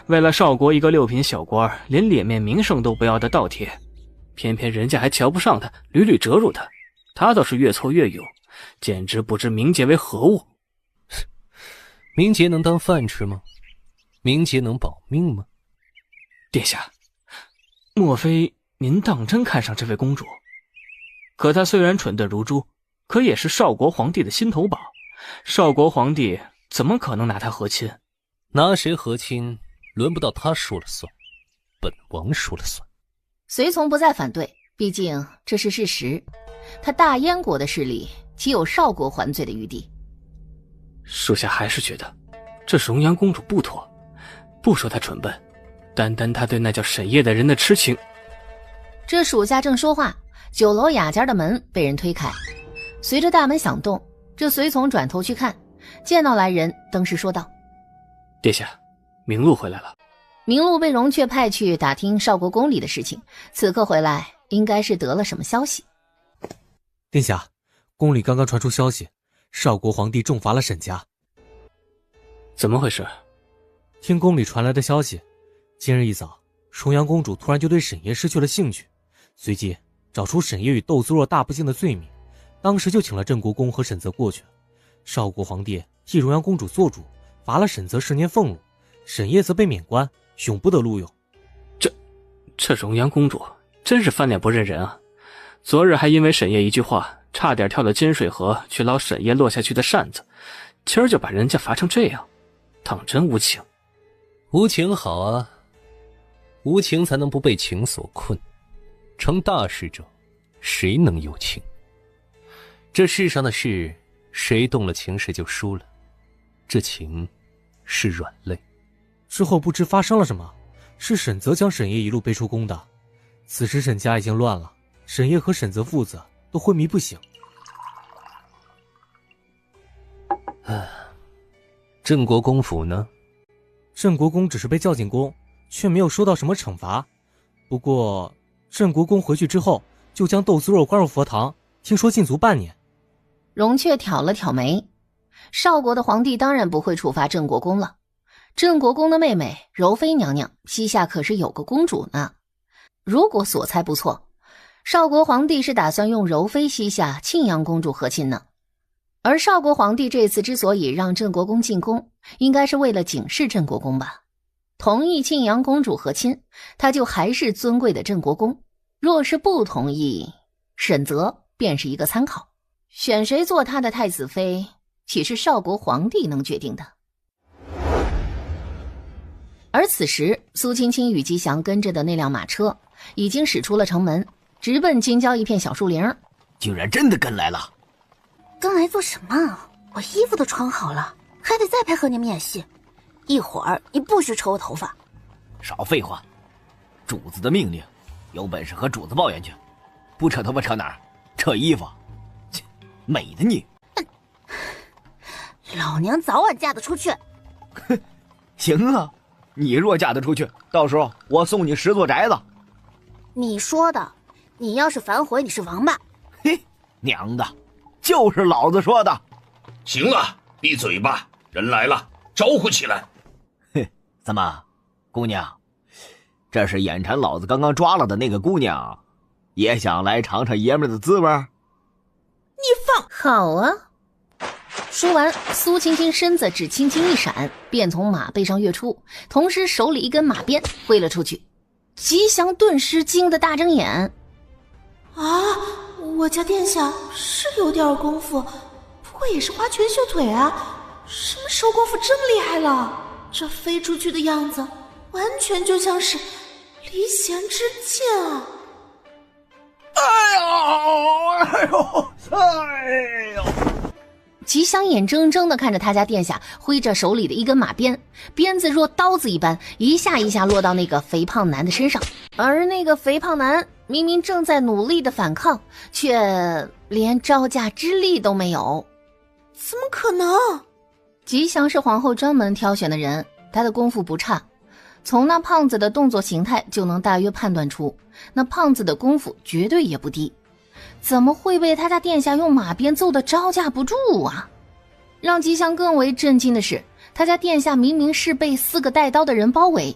为了少国一个6品小官，连脸面名声都不要的倒贴，偏偏人家还瞧不上他，屡屡折辱他，他倒是越挫越勇，简直不知名节为何物。名节能当饭吃吗？名节能保命吗？殿下，莫非您当真看上这位公主？可她虽然蠢钝如猪，可也是少国皇帝的心头宝，少国皇帝怎么可能拿她和亲？拿谁和亲，轮不到他说了算，本王说了算。随从不再反对，毕竟这是事实，他大燕国的势力岂有少国还罪的余地？属下还是觉得这荣阳公主不妥，不说她蠢笨，单单她对那叫沈夜的人的痴情。这属下正说话，酒楼雅间的门被人推开，随着大门响动，这随从转头去看，见到来人，登时说道：殿下，明禄回来了。明禄被荣雀派去打听少国宫里的事情，此刻回来应该是得了什么消息。殿下，宫里刚刚传出消息，少国皇帝重罚了沈家。怎么回事？听宫里传来的消息，今日一早，荣阳公主突然就对沈夜失去了兴趣，随即找出沈夜与窦姿若大不敬的罪名，当时就请了镇国公和沈泽过去。少国皇帝替荣阳公主做主，罚了沈泽10年俸禄，沈夜则被免官，永不得录用。这荣阳公主真是翻脸不认人啊！昨日还因为沈夜一句话，差点跳到金水河去捞沈夜落下去的扇子，今儿就把人家罚成这样，当真无情。无情好啊，无情才能不被情所困。成大事者，谁能有情？这世上的事，谁动了情谁就输了。这情是软肋。之后不知发生了什么，是沈泽将沈夜一路背出宫的。此时沈家已经乱了，沈夜和沈泽父子都昏迷不醒。镇国公府呢？镇国公只是被叫进宫，却没有受到什么惩罚。不过镇国公回去之后就将豆子肉关入佛堂，听说禁足半年。荣雀挑了挑眉，少国的皇帝当然不会处罚镇国公了。镇国公的妹妹柔妃娘娘膝下可是有个公主呢。如果所猜不错，少国皇帝是打算用柔妃膝下庆阳公主和亲呢。而少国皇帝这次之所以让镇国公进宫，应该是为了警示镇国公吧。同意庆阳公主和亲，他就还是尊贵的镇国公；若是不同意，沈泽便是一个参考。选谁做他的太子妃，岂是少国皇帝能决定的？而此时，苏青青与吉祥跟着的那辆马车已经驶出了城门，直奔京郊一片小树林。竟然真的跟来了！跟来做什么？我衣服都穿好了，还得再配合你们演戏。一会儿你不许扯我头发。少废话，主子的命令，有本事和主子抱怨去。不扯头发扯哪儿？扯衣服。切，美的你！老娘早晚嫁得出去。哼，行啊，你若嫁得出去，到时候我送你10座宅子。你说的，你要是反悔，你是王八。嘿，娘的，就是老子说的。行了，闭嘴吧，人来了，招呼起来。哼，怎么，姑娘，这是眼馋老子刚刚抓了的那个姑娘，也想来尝尝爷们的滋味？你放好啊！说完，苏青青身子只轻轻一闪，便从马背上跃出，同时手里一根马鞭挥了出去。吉祥顿时惊得大睁眼。啊，我家殿下是有点功夫，不过也是花拳绣腿啊，什么手功夫这么厉害了？这飞出去的样子完全就像是离弦之箭啊！哎呦！吉祥眼睁睁地看着他家殿下挥着手里的一根马鞭，鞭子若刀子一般，一下一下落到那个肥胖男的身上。而那个肥胖男明明正在努力的反抗，却连招架之力都没有。怎么可能？吉祥是皇后专门挑选的人，他的功夫不差，从那胖子的动作形态就能大约判断出，那胖子的功夫绝对也不低。怎么会被他家殿下用马鞭揍得招架不住啊？让吉祥更为震惊的是，他家殿下明明是被4个带刀的人包围，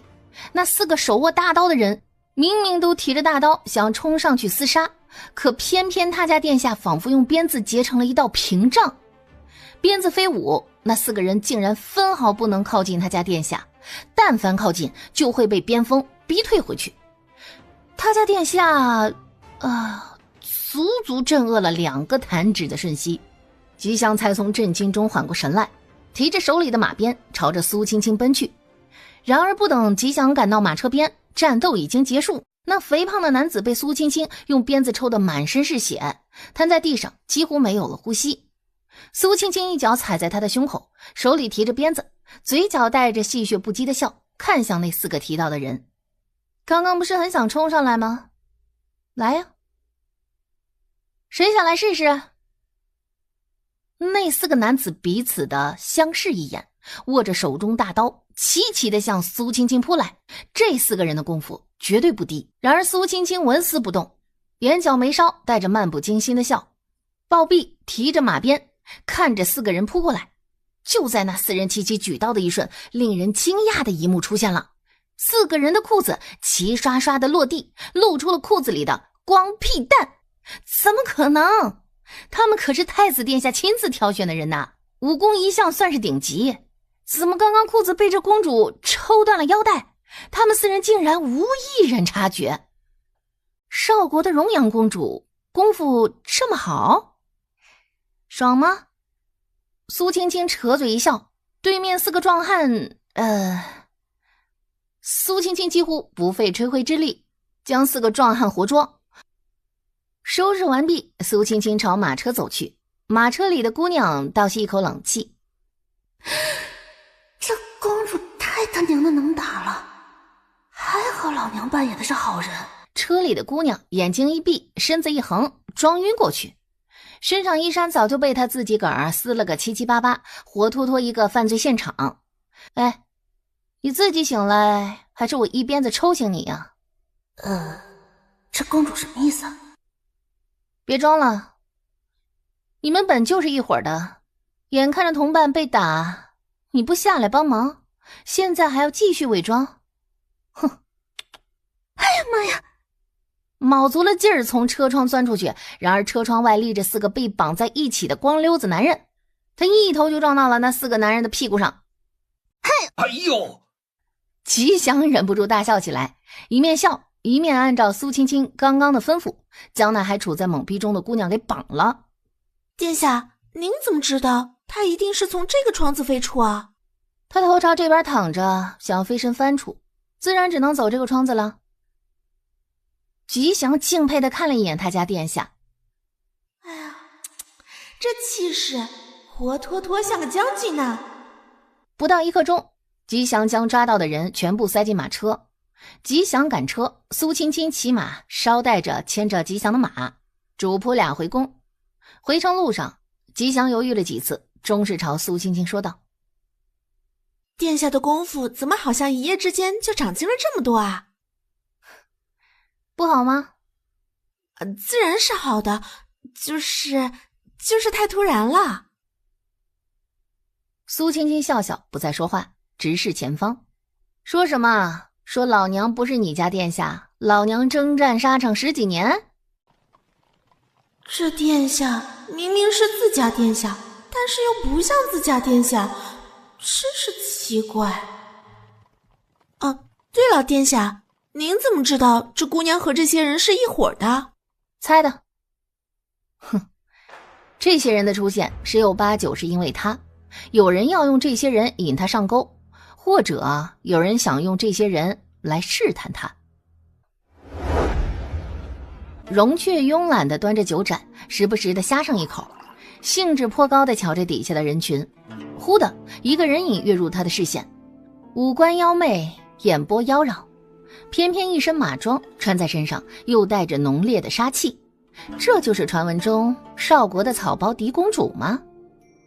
那4个手握大刀的人明明都提着大刀想冲上去厮杀，可偏偏他家殿下仿佛用鞭子结成了一道屏障。鞭子飞舞，那4个人竟然分毫不能靠近他家殿下，但凡靠近就会被鞭锋逼退回去。他家殿下足足震愕了2个弹指的瞬息，吉祥才从震惊中缓过神来，提着手里的马鞭朝着苏青青奔去。然而不等吉祥赶到马车边，战斗已经结束，那肥胖的男子被苏青青用鞭子抽得满身是血，瘫在地上几乎没有了呼吸。苏青青一脚踩在他的胸口，手里提着鞭子，嘴角带着戏谑不羁的笑，看向那4个提到的人。刚刚不是很想冲上来吗？来呀！谁想来试试？那4个男子彼此的相视一眼，握着手中大刀，齐齐的向苏青青扑来。这4个人的功夫绝对不低。然而苏青青纹丝不动，眼角眉梢带着漫不经心的笑，抱臂提着马鞭，看着4个人扑过来。就在那4人齐齐举刀的一瞬，令人惊讶的一幕出现了：4个人的裤子齐刷刷的落地，露出了裤子里的光屁蛋。怎么可能？他们可是太子殿下亲自挑选的人呐，武功一向算是顶级，怎么刚刚裤子被这公主抽断了腰带，他们4人竟然无一人察觉？少国的荣阳公主功夫这么好，爽吗？苏青青扯嘴一笑，对面4个壮汉苏青青几乎不费吹灰之力将4个壮汉活捉。收拾完毕，苏青青朝马车走去。马车里的姑娘倒吸一口冷气，这公主太他娘的能打了，还好老娘扮演的是好人。车里的姑娘眼睛一闭，身子一横，装晕过去。身上衣衫早就被他自己个儿撕了个七七八八，活脱脱一个犯罪现场。哎，你自己醒来，还是我一鞭子抽醒你呀？这公主什么意思啊？别装了，你们本就是一伙的，眼看着同伴被打，你不下来帮忙，现在还要继续伪装？哼！哎呀妈呀！卯足了劲儿从车窗钻出去，然而车窗外立着4个被绑在一起的光溜子男人，他一头就撞到了那4个男人的屁股上。哎呦！吉祥忍不住大笑起来，一面笑一面按照苏青青刚刚的吩咐，将那还处在懵逼中的姑娘给绑了。殿下，您怎么知道她一定是从这个窗子飞出啊？她头朝这边躺着，想飞身翻出，自然只能走这个窗子了。吉祥敬佩地看了一眼他家殿下，哎呀，这气势活脱脱像个将军呢。不到1刻钟，吉祥将抓到的人全部塞进马车。吉祥赶车，苏青青骑马，捎带着牵着吉祥的马，主仆俩回宫。回程路上，吉祥犹豫了几次，终是朝苏青青说道：殿下的功夫怎么好像一夜之间就长进了这么多啊？不好吗？自然是好的，就是太突然了。苏青青笑笑，不再说话，直视前方。说什么？说老娘不是你家殿下，老娘征战沙场10几年。这殿下明明是自家殿下，但是又不像自家殿下，真是奇怪。对了，殿下，您怎么知道这姑娘和这些人是一伙的？猜的。哼，这些人的出现十有八九是因为他，有人要用这些人引他上钩，或者有人想用这些人来试探他。荣雀慵懒地端着酒盏，时不时地呷上一口，兴致颇高地瞧着底下的人群。忽的一个人影跃入他的视线，五官妖媚，眼波妖娆，偏偏一身马装穿在身上，又带着浓烈的杀气。这就是传闻中少国的草包狄公主吗？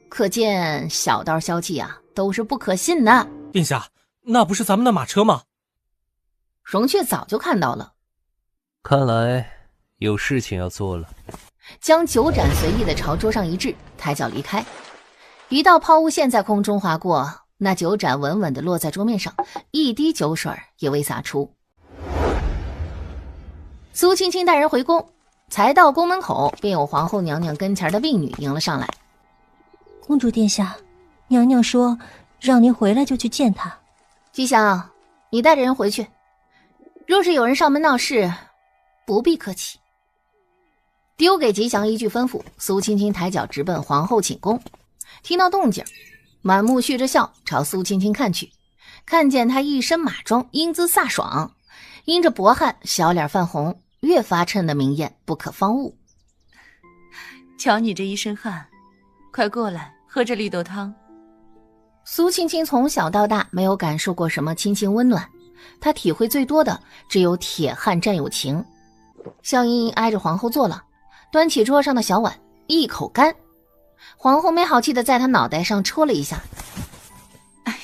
可见小道消息啊，都是不可信的。殿下，那不是咱们的马车吗？荣雀早就看到了，看来有事情要做了。将酒盏随意地朝桌上一掷，抬脚离开。一道抛物线在空中划过，那酒盏稳稳地落在桌面上，一滴酒水也未洒出。苏青青带人回宫，才到宫门口，便有皇后娘娘跟前的婢女迎了上来。公主殿下，娘娘说让您回来就去见她。吉祥，你带着人回去，若是有人上门闹事，不必客气。丢给吉祥一句吩咐，苏青青抬脚直奔皇后寝宫。听到动静，满目蓄着笑朝苏青青看去，看见她一身马装，英姿飒爽，因着薄汗，小脸泛红，越发衬得明艳不可方物。瞧你这一身汗，快过来喝这绿豆汤。苏青青从小到大没有感受过什么亲情温暖，她体会最多的只有铁汉战友情。笑盈盈挨着皇后坐了，端起桌上的小碗一口干。皇后没好气地在她脑袋上戳了一下。哎呀，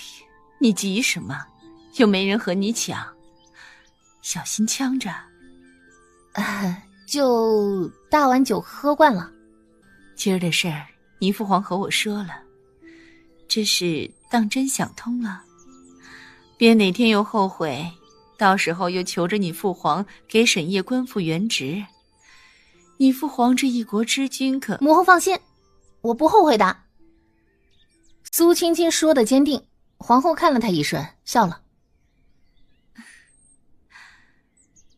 你急什么？又没人和你抢，小心呛着。就大碗酒喝惯了。今儿的事儿，倪父皇和我说了，这是当真想通了，别哪天又后悔，到时候又求着你父皇给沈烨官复原职。你父皇这一国之君可……母后放心，我不后悔的。苏青青说的坚定，皇后看了她一瞬，笑了。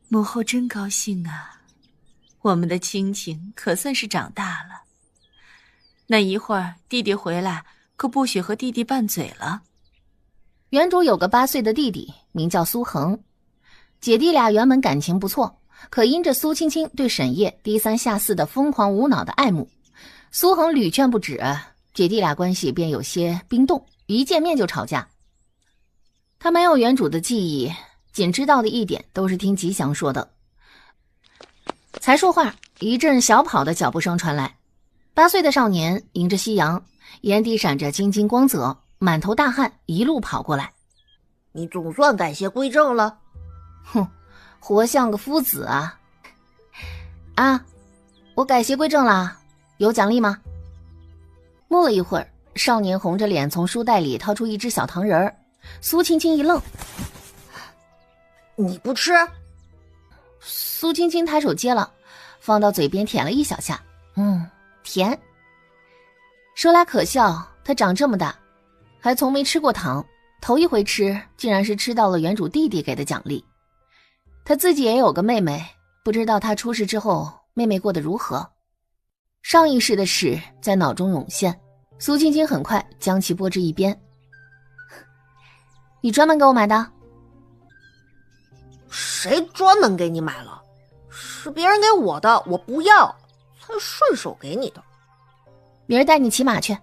母后真高兴啊，我们的亲情可算是长大了。那一会儿弟弟回来，可不许和弟弟拌嘴了。原主有个8岁的弟弟，名叫苏恒，姐弟俩原本感情不错，可因着苏青青对沈烨低三下四的疯狂无脑的爱慕，苏恒屡劝不止，姐弟俩关系便有些冰冻，一见面就吵架。他没有原主的记忆，仅知道的一点都是听吉祥说的。才说话，一阵小跑的脚步声传来， 8岁的少年迎着夕阳，眼底闪着晶晶光泽，满头大汗，一路跑过来。你总算改邪归正了。哼，活像个夫子啊！啊，我改邪归正啦，有奖励吗？默了一会儿，少年红着脸从书袋里掏出一只小糖人儿。苏青青一愣：“你不吃？”苏青青抬手接了，放到嘴边舔了一小下，甜。说来可笑，他长这么大，还从没吃过糖，头一回吃，竟然是吃到了原主弟弟给的奖励。他自己也有个妹妹，不知道他出事之后，妹妹过得如何。上一世的事在脑中涌现，苏青青很快将其拨至一边。你专门给我买的？谁专门给你买了？是别人给我的，我不要，才顺手给你的。明儿带你骑马去。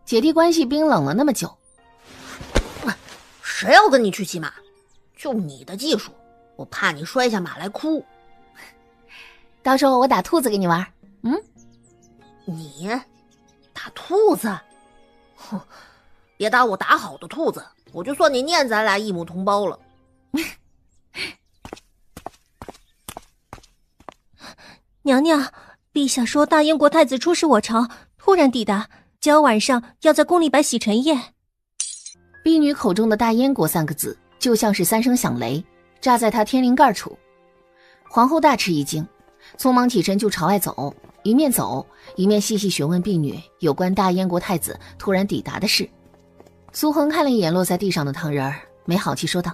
姐弟关系冰冷了那么久，谁要跟你去骑马？就你的技术，我怕你摔下马来哭。到时候我打兔子给你玩。你打兔子？哼，别打我打好的兔子，我就算你念咱俩一母同胞了。娘娘，陛下说大燕国太子出使我朝，突然抵达，今晚上要在宫里摆洗尘宴。婢女口中的大燕国3个字就像是3声响雷，炸在她天灵盖处。皇后大吃一惊，匆忙起身就朝外走，一面走一面细细询问婢女有关大燕国太子突然抵达的事。苏恒看了一眼落在地上的糖人儿，没好气说道：“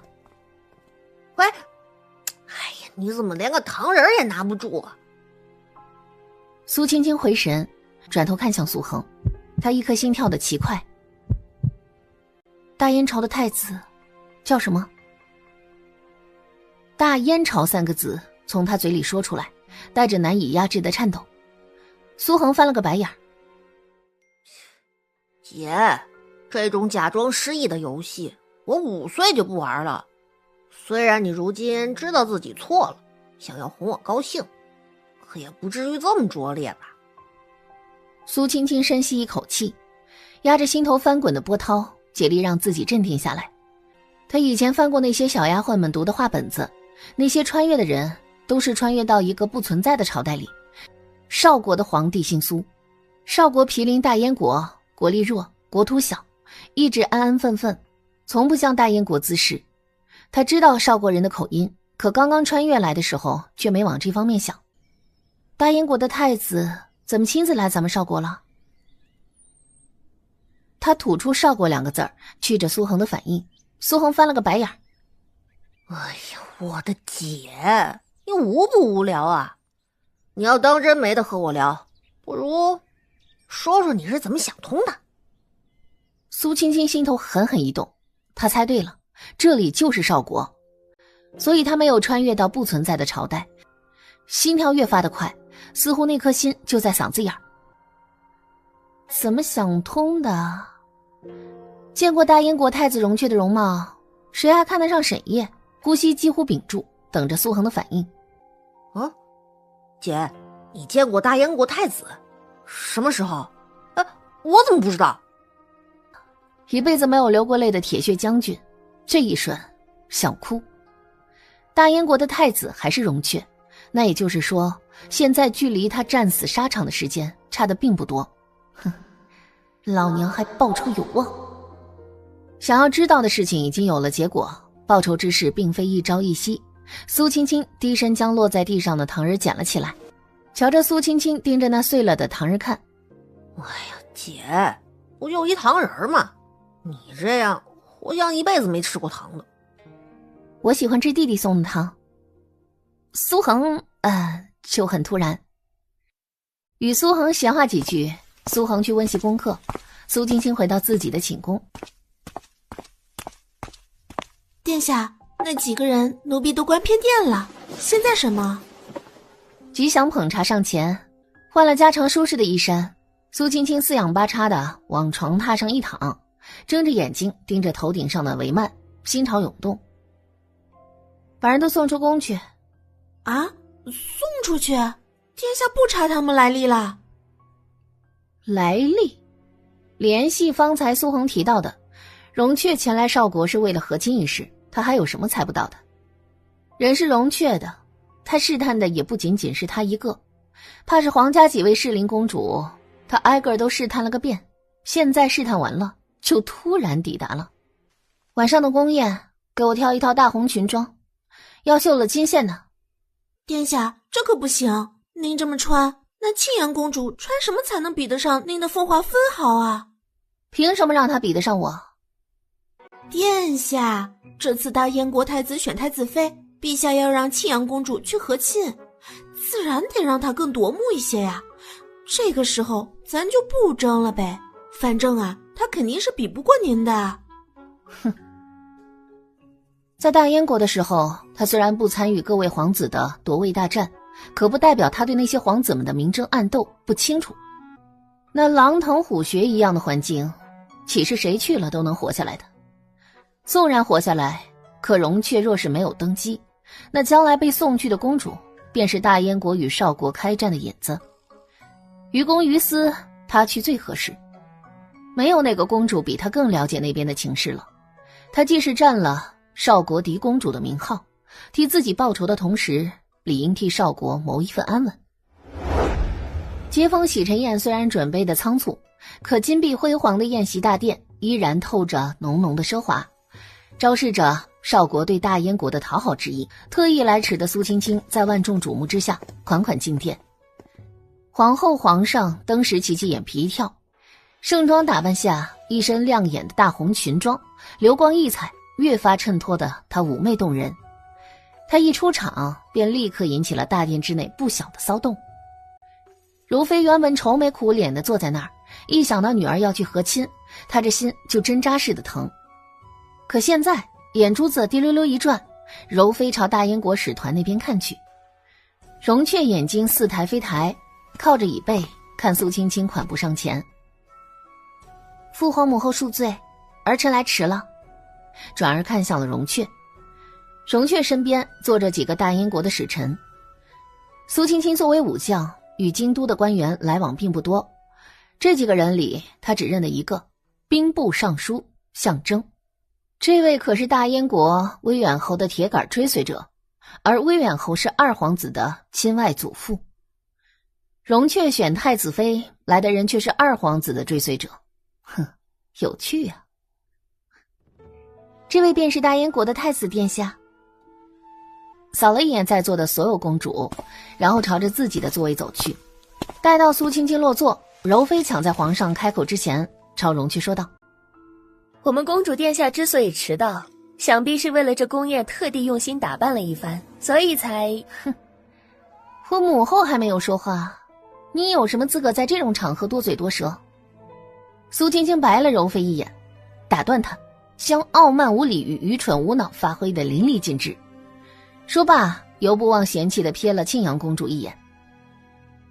喂，哎呀，你怎么连个糖人也拿不住啊？”苏青青回神，转头看向苏恒，他一颗心跳得奇快。大燕朝的太子叫什么？大燕朝3个字从他嘴里说出来，带着难以压制的颤抖。苏恒翻了个白眼。姐，这种假装失忆的游戏我5岁就不玩了。虽然你如今知道自己错了，想要哄我高兴，可也不至于这么拙劣吧。苏青青深吸一口气，压着心头翻滚的波涛，竭力让自己镇定下来。她以前翻过那些小丫鬟们读的话本子，那些穿越的人都是穿越到一个不存在的朝代里。邵国的皇帝姓苏，邵国毗邻大燕国，国力弱，国土小，一直安安分分，从不向大燕国滋事。他知道邵国人的口音，可刚刚穿越来的时候却没往这方面想。大燕国的太子怎么亲自来咱们邵国了？他吐出邵国2个字儿，去着苏恒的反应。苏恒翻了个白眼。哎呀，我的姐，你无不无聊啊？你要当真没得和我聊，不如说说你是怎么想通的。苏青青心头狠狠一动，她猜对了，这里就是邵国，所以她没有穿越到不存在的朝代。心跳越发的快，似乎那颗心就在嗓子眼儿。怎么想通的？见过大燕国太子容却的容貌，谁还看得上沈烨？呼吸几乎屏住，等着苏恒的反应。姐，你见过大燕国太子？什么时候？我怎么不知道？一辈子没有流过泪的铁血将军，这一瞬想哭。大燕国的太子还是容却，那也就是说，现在距离他战死沙场的时间差的并不多。哼，老娘还报仇有望。想要知道的事情已经有了结果，报仇之事并非一朝一夕。苏青青低身将落在地上的糖人捡了起来，瞧着苏青青盯着那碎了的糖人看。哎呀，姐，不就一糖人吗？你这样，我像一辈子没吃过糖的。我喜欢吃弟弟送的糖。苏恒，就很突然。与苏恒闲话几句，苏恒去温习功课，苏青青回到自己的寝宫。殿下，那几个人奴婢都关偏殿了，现在什么？吉祥捧茶上前，换了家常舒适的衣衫，苏青青四仰八叉的往床榻上一躺，睁着眼睛盯着头顶上的帷幔，心潮涌动。把人都送出宫去。啊？送出去？殿下不查他们来历了？来历，联系方才苏恒提到的，荣雀前来少国是为了和亲一事，他还有什么猜不到的？人是荣雀的，他试探的也不仅仅是他一个，怕是皇家几位适龄公主，他挨个都试探了个遍，现在试探完了，就突然抵达了。晚上的宫宴，给我挑一套大红裙装，要绣了金线的。殿下，这可不行，您这么穿，那庆阳公主穿什么才能比得上您的风华分毫啊？凭什么让她比得上我？殿下，这次大燕国太子选太子妃，陛下要让庆阳公主去和亲，自然得让她更夺目一些呀。这个时候咱就不争了呗，反正啊，她肯定是比不过您的。哼。在大燕国的时候，他虽然不参与各位皇子的夺位大战，可不代表他对那些皇子们的明争暗斗不清楚。那狼腾虎穴一样的环境，岂是谁去了都能活下来的？纵然活下来，可荣雀若是没有登基，那将来被送去的公主，便是大燕国与少国开战的引子。于公于私，他去最合适。没有哪个公主比他更了解那边的情势了。他既是占了少国嫡公主的名号，替自己报仇的同时，理应替少国谋一份安稳。接风洗尘宴虽然准备的仓促，可金碧辉煌的宴席大殿依然透着浓浓的奢华，昭示着少国对大燕国的讨好之意。特意来迟的苏青青在万众瞩目之下款款进殿。皇后皇上登时齐齐眼皮一跳，盛装打扮下一身亮眼的大红裙装，流光溢彩，越发衬托的她妩媚动人。她一出场便立刻引起了大殿之内不小的骚动。如妃原本愁眉苦脸的坐在那儿，一想到女儿要去和亲，她这心就针扎似的疼。可现在眼珠子滴溜溜一转，柔妃朝大燕国使团那边看去。荣雀眼睛似抬非抬，靠着椅背看苏青青款步上前。父皇母后恕罪，儿臣来迟了。转而看向了荣雀，荣雀身边坐着几个大燕国的使臣。苏青青作为武将，与京都的官员来往并不多，这几个人里他只认得一个，兵部尚书项征。这位可是大燕国威远侯的铁杆追随者，而威远侯是二皇子的亲外祖父。荣雀选太子妃来的人却是二皇子的追随者，哼，有趣呀。这位便是大燕国的太子殿下。扫了一眼在座的所有公主，然后朝着自己的座位走去。待到苏青青落座，柔妃抢在皇上开口之前，朝荣雀说道：我们公主殿下之所以迟到，想必是为了这宫宴特地用心打扮了一番，所以才……哼，我母后还没有说话，你有什么资格在这种场合多嘴多舌？苏青青白了柔妃一眼，打断她，将傲慢无礼与愚蠢无脑发挥得淋漓尽致。说罢，犹不忘嫌弃地瞥了庆阳公主一眼。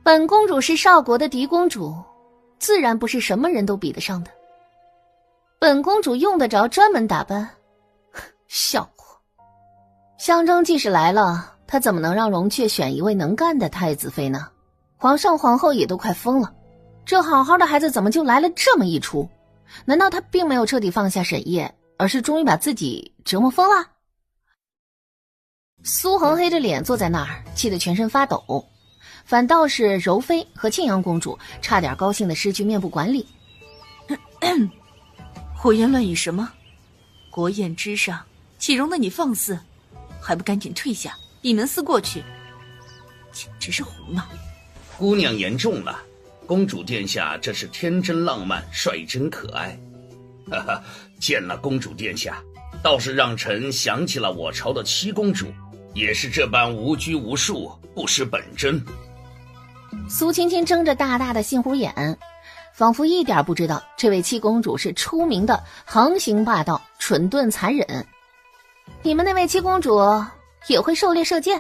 本公主是少国的嫡公主，自然不是什么人都比得上的。本公主用得着专门打扮？笑话！项征即使来了，他怎么能让荣雀选一位能干的太子妃呢？皇上皇后也都快疯了，这好好的孩子怎么就来了这么一出？难道他并没有彻底放下沈烨，而是终于把自己折磨疯了？苏恒黑着脸坐在那儿，气得全身发抖，反倒是柔妃和庆阳公主差点高兴的失去面部管理。胡言乱语什么？国宴之上，岂容得你放肆？还不赶紧退下，闭门思过去！简直是胡闹！姑娘言重了，公主殿下这是天真浪漫，率真可爱。哈哈，见了公主殿下，倒是让臣想起了我朝的七公主，也是这般无拘无束，不失本真。苏青青睁着大大的杏核眼，仿佛一点不知道这位七公主是出名的横行霸道、蠢钝残忍。你们那位七公主也会狩猎射箭？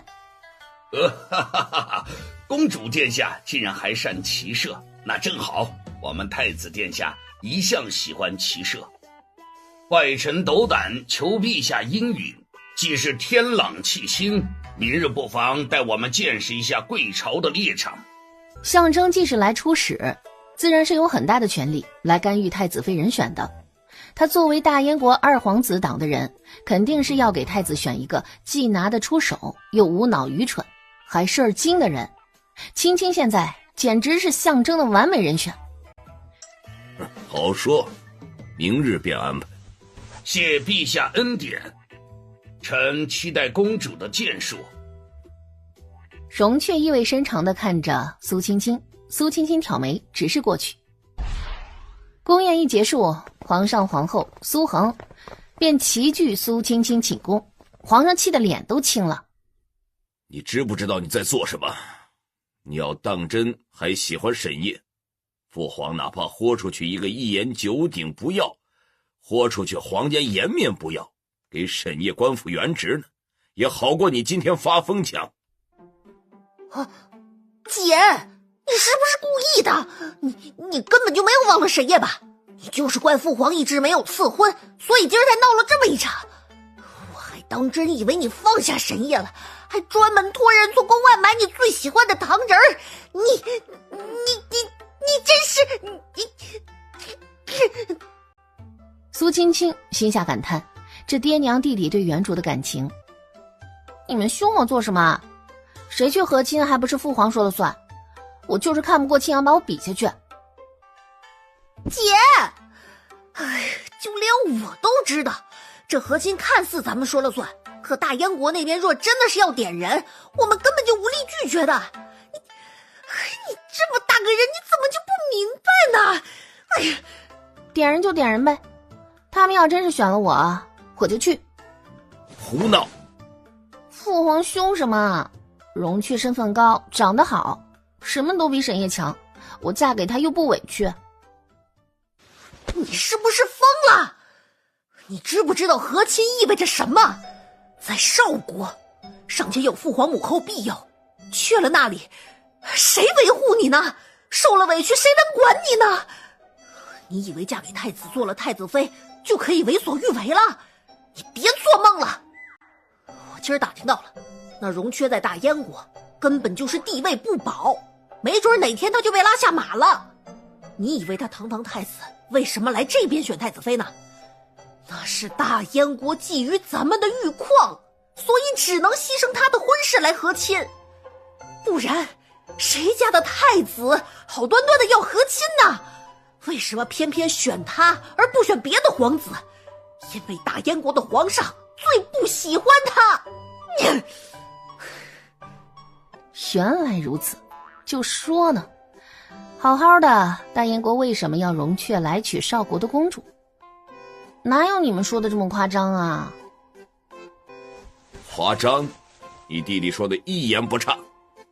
哈哈哈哈！公主殿下竟然还善骑射，那正好，我们太子殿下一向喜欢骑射。外臣斗胆求陛下应允，既是天朗气清，明日不妨带我们见识一下贵朝的猎场。象征既是来出使，自然是有很大的权力来干预太子妃人选的。他作为大燕国二皇子党的人，肯定是要给太子选一个既拿得出手，又无脑愚蠢，还事儿精的人。青青现在简直是象征的完美人选。好说，明日便安排。谢陛下恩典，臣期待公主的建树。荣雀意味深长地看着苏青青，苏青青挑眉，直视过去。宫宴一结束，皇上皇后苏恒便齐聚苏青青寝宫，皇上气得脸都青了。你知不知道你在做什么？你要当真还喜欢沈烨，父皇哪怕豁出去一个一言九鼎不要，豁出去皇家颜面不要，给沈烨官复原职呢，也好过你今天发疯强。姐，你是不是故意的？你根本就没有忘了沈烨吧？你就是怪父皇一直没有赐婚，所以今儿才闹了这么一场。我还当真以为你放下沈烨了，还专门托人从宫外买你最喜欢的糖人儿。你真是苏青青心下感叹，这爹娘弟弟对原主的感情。你们凶我做什么？谁去和亲还不是父皇说了算？我就是看不过青阳把我比下去。姐，就连我都知道，这和亲看似咱们说了算，可大燕国那边若真的是要点人，我们根本就无力拒绝的。你这么大个人，你怎么就不明白呢？哎呀，点人就点人呗，他们要真是选了我，我就去。胡闹！父皇凶什么？荣雀身份高，长得好，什么都比沈烨强，我嫁给他又不委屈。你是不是疯了？你知不知道和亲意味着什么？在少国，尚且有父皇母后庇佑，去了那里，谁维护你呢？受了委屈，谁能管你呢？你以为嫁给太子，做了太子妃，就可以为所欲为了？你别做梦了！我今儿打听到了，那荣缺在大燕国根本就是地位不保，没准哪天他就被拉下马了。你以为他堂堂太子为什么来这边选太子妃呢？那是大燕国觊觎咱们的玉矿，所以只能牺牲他的婚事来和亲。不然谁家的太子好端端的要和亲呢？为什么偏偏选他而不选别的皇子？因为大燕国的皇上最不喜欢他。原来如此，就说呢，好好的大燕国为什么要荣雀来娶少国的公主？哪有你们说的这么夸张啊？夸张？你弟弟说的一言不差。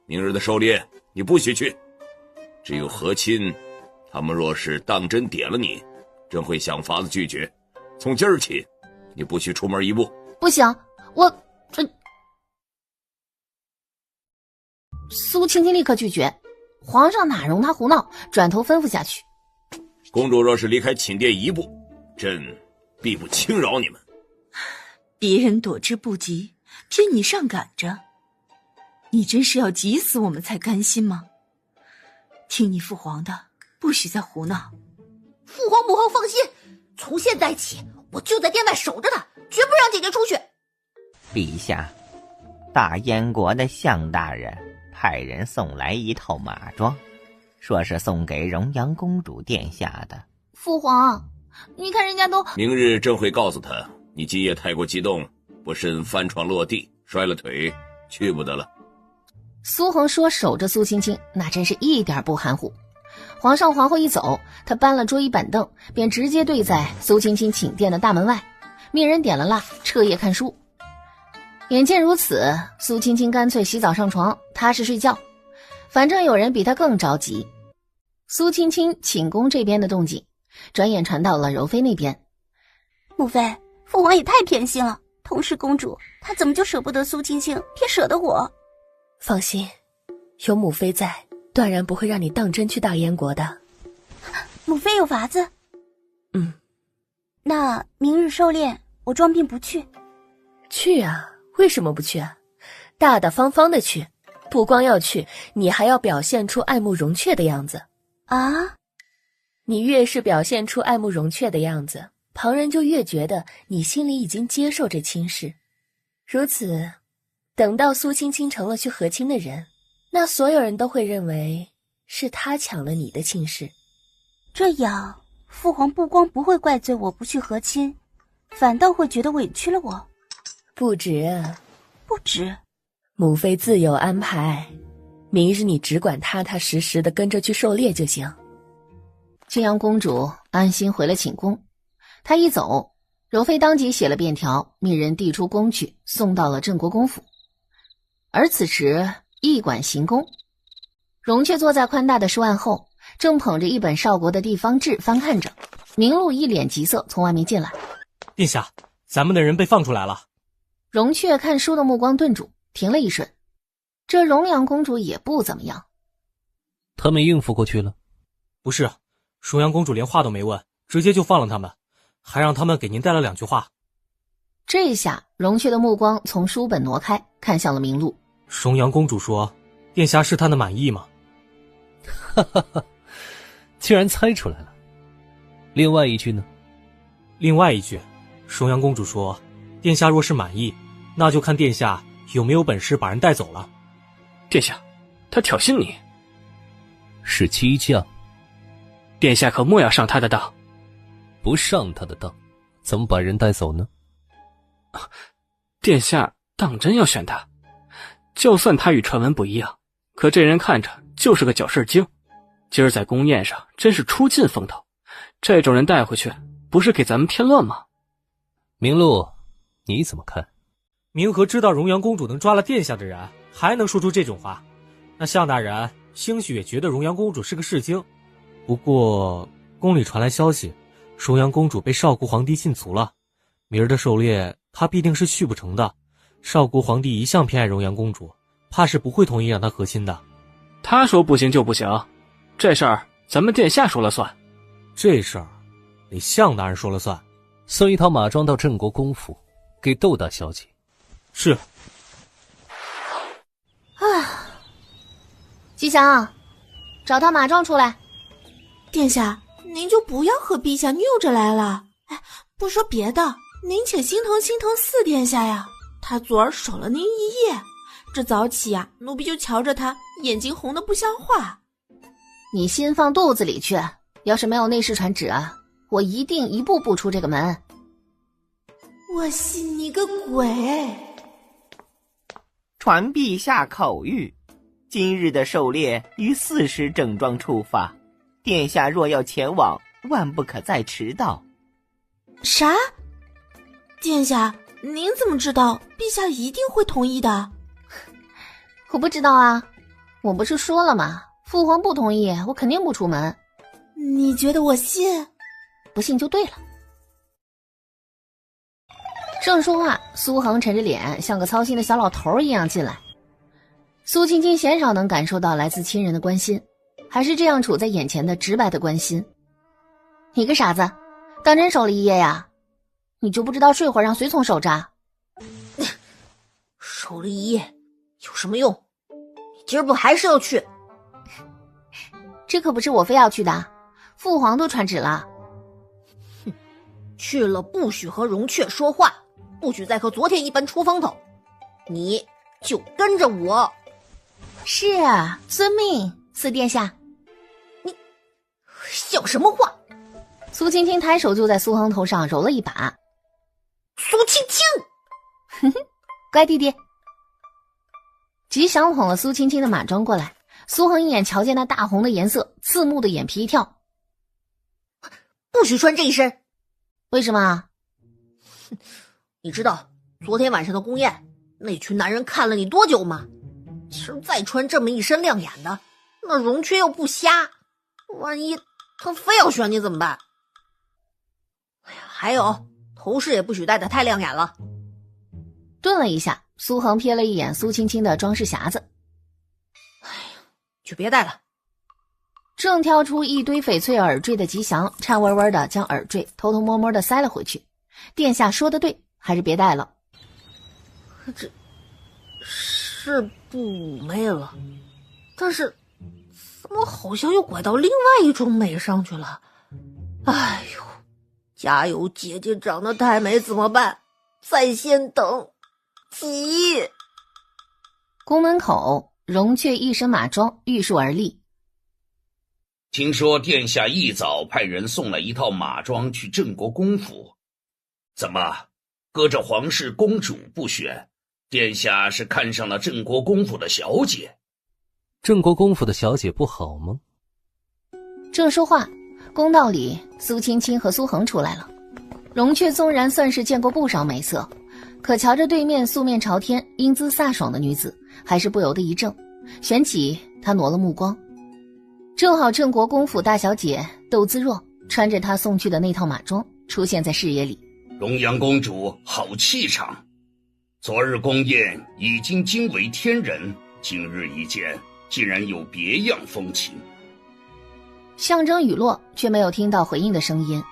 明日的狩猎你不许去，只有和亲，他们若是当真点了你，朕会想法子拒绝。从今儿起，你不许出门一步。不行，苏青青立刻拒绝，皇上哪容他胡闹，转头吩咐下去。公主若是离开寝殿一步，朕必不轻饶你们。别人躲之不及，偏你上赶着，你真是要急死我们才甘心吗？听你父皇的，不许再胡闹。父皇母后放心，从现在起我就在殿外守着他，绝不让姐姐出去。陛下，大燕国的向大人派人送来一套马装，说是送给荣阳公主殿下的。父皇，你看人家都……明日朕会告诉他，你今夜太过激动，不慎翻床落地，摔了腿，去不得了。苏恒说守着苏青青，那真是一点不含糊。皇上皇后一走，他搬了桌椅板凳，便直接对在苏青青寝殿的大门外，命人点了蜡，彻夜看书。眼见如此，苏青青干脆洗澡上床，踏实睡觉。反正有人比他更着急。苏青青寝宫这边的动静，转眼传到了柔妃那边。母妃，父皇也太偏心了，同是公主，他怎么就舍不得苏青青，偏舍得我？放心，有母妃在，断然不会让你当真去大燕国的。母妃有法子？那明日狩猎，我装病不去。去啊，为什么不去啊？大大方方的去，不光要去，你还要表现出爱慕荣雀的样子。啊？你越是表现出爱慕容雀的样子，旁人就越觉得你心里已经接受这亲事。如此，等到苏青青成了去和亲的人，那所有人都会认为是他抢了你的亲事。这样，父皇不光不会怪罪我不去和亲，反倒会觉得委屈了我。不止啊，不止。母妃自有安排，明日你只管踏踏实实的跟着去狩猎就行。青阳公主安心回了寝宫，她一走，柔妃当即写了便条，命人递出宫去，送到了镇国公府。而此时驿馆行宫，容却坐在宽大的书案后，正捧着一本少国的地方志翻看着。明禄一脸急色从外面进来。殿下，咱们的人被放出来了。容却看书的目光顿住，停了一瞬。这荣阳公主也不怎么样。他们应付过去了？不是，荣阳公主连话都没问，直接就放了他们，还让他们给您带了2句话。这一下，容却的目光从书本挪开，看向了明禄。荣阳公主说，殿下是她的满意吗？哈哈哈，竟然猜出来了。另外一句呢？另外一句，荣阳公主说，殿下若是满意，那就看殿下有没有本事把人带走了。殿下，他挑衅你。是激将。殿下可莫要上他的当。不上他的当，怎么把人带走呢？殿下当真要选他？就算他与传闻不一样，可这人看着就是个搅事精。今儿在宫宴上真是出尽风头，这种人带回去，不是给咱们添乱吗？明禄，你怎么看？明和知道荣阳公主能抓了殿下的人，还能说出这种话，那向大人兴许也觉得荣阳公主是个世精。不过宫里传来消息，荣阳公主被少国皇帝禁足了，明儿的狩猎她必定是去不成的。少国皇帝一向偏爱荣阳公主，怕是不会同意让她和亲的。他说不行就不行，这事儿咱们殿下说了算。这事儿得向大人说了算。送一套马装到镇国公府，给窦大小姐。是。吉祥，找套马装出来。殿下，您就不要和陛下拗着来了。哎，不说别的，您且心疼心疼四殿下呀。他昨儿守了您一夜，这早起呀，奴婢就瞧着他眼睛红得不像话。你心放肚子里去，要是没有内侍传旨啊，我一定一步步出这个门。我信你个鬼！传陛下口谕，今日的狩猎于4时整装出发，殿下若要前往，万不可再迟到。啥？殿下，您怎么知道陛下一定会同意的？我不知道啊，我不是说了吗？父皇不同意，我肯定不出门。你觉得我信？不信就对了。正说话，苏恒沉着脸，像个操心的小老头一样进来。苏青青鲜少能感受到来自亲人的关心，还是这样处在眼前的直白的关心。你个傻子，当真守了一夜呀？你就不知道睡会儿让随从守着？守了一夜有什么用？你今儿不还是要去？这可不是我非要去的，父皇都传旨了。去了不许和容却说话，不许再和昨天一般出风头，你就跟着我。是啊，遵命，四殿下。你像什么话？苏青青抬手就在苏恒头上揉了一把。苏青青，哼哼，乖弟弟。吉祥捧了苏青青的马装过来，苏恒一眼瞧见那大红的颜色，刺目的眼皮一跳。不许穿这一身。为什么？你知道昨天晚上的宫宴，那群男人看了你多久吗？其实再穿这么一身亮眼的，那容却又不瞎，万一他非要选你怎么办？哎呀，还有头饰也不许戴得太亮眼了。顿了一下，苏恒瞥了一眼苏青青的装饰匣子。哎呀，就别戴了。正挑出一堆翡翠耳坠的吉祥，颤巍巍的将耳坠偷偷摸摸的塞了回去。殿下说的对，还是别戴了。这是不美了，但是怎么好像又拐到另外一种美上去了？哎呦，加油，姐姐长得太美怎么办？在线等，急！宫门口，荣雀一身马装，玉树而立。听说殿下一早派人送了一套马装去镇国公府，怎么搁着皇室公主不选？殿下是看上了镇国公府的小姐？镇国公府的小姐不好吗？正说话，公道里苏青青和苏恒出来了。荣雀纵然算是见过不少美色，可瞧着对面素面朝天、英姿飒爽的女子，还是不由得一怔，旋即他挪了目光。正好镇国公府大小姐窦姿若穿着她送去的那套马装出现在视野里。荣阳公主好气场，昨日宫宴已经惊为天人，今日一见竟然有别样风情。象征雨落，却没有听到回应的声音。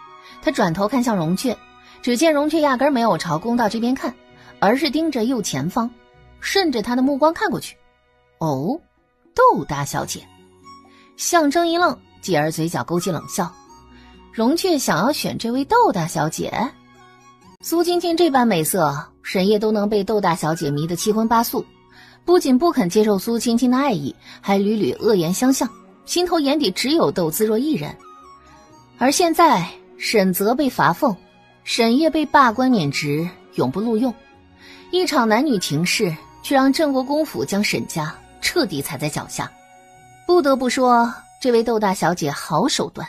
他转头看向荣雀，只见荣雀压根没有朝公道这边看，而是盯着右前方，顺着他的目光看过去。哦，窦大小姐。象征一愣，继而嘴角勾起冷笑。荣雀想要选这位窦大小姐？苏青青这般美色，沈夜都能被窦大小姐迷得七荤八素，不仅不肯接受苏青青的爱意，还屡屡恶言相向，心头眼底只有窦姿若一人。而现在沈泽被罚俸，沈夜被罢官免职，永不录用，一场男女情事却让镇国公府将沈家彻底踩在脚下。不得不说，这位窦大小姐好手段。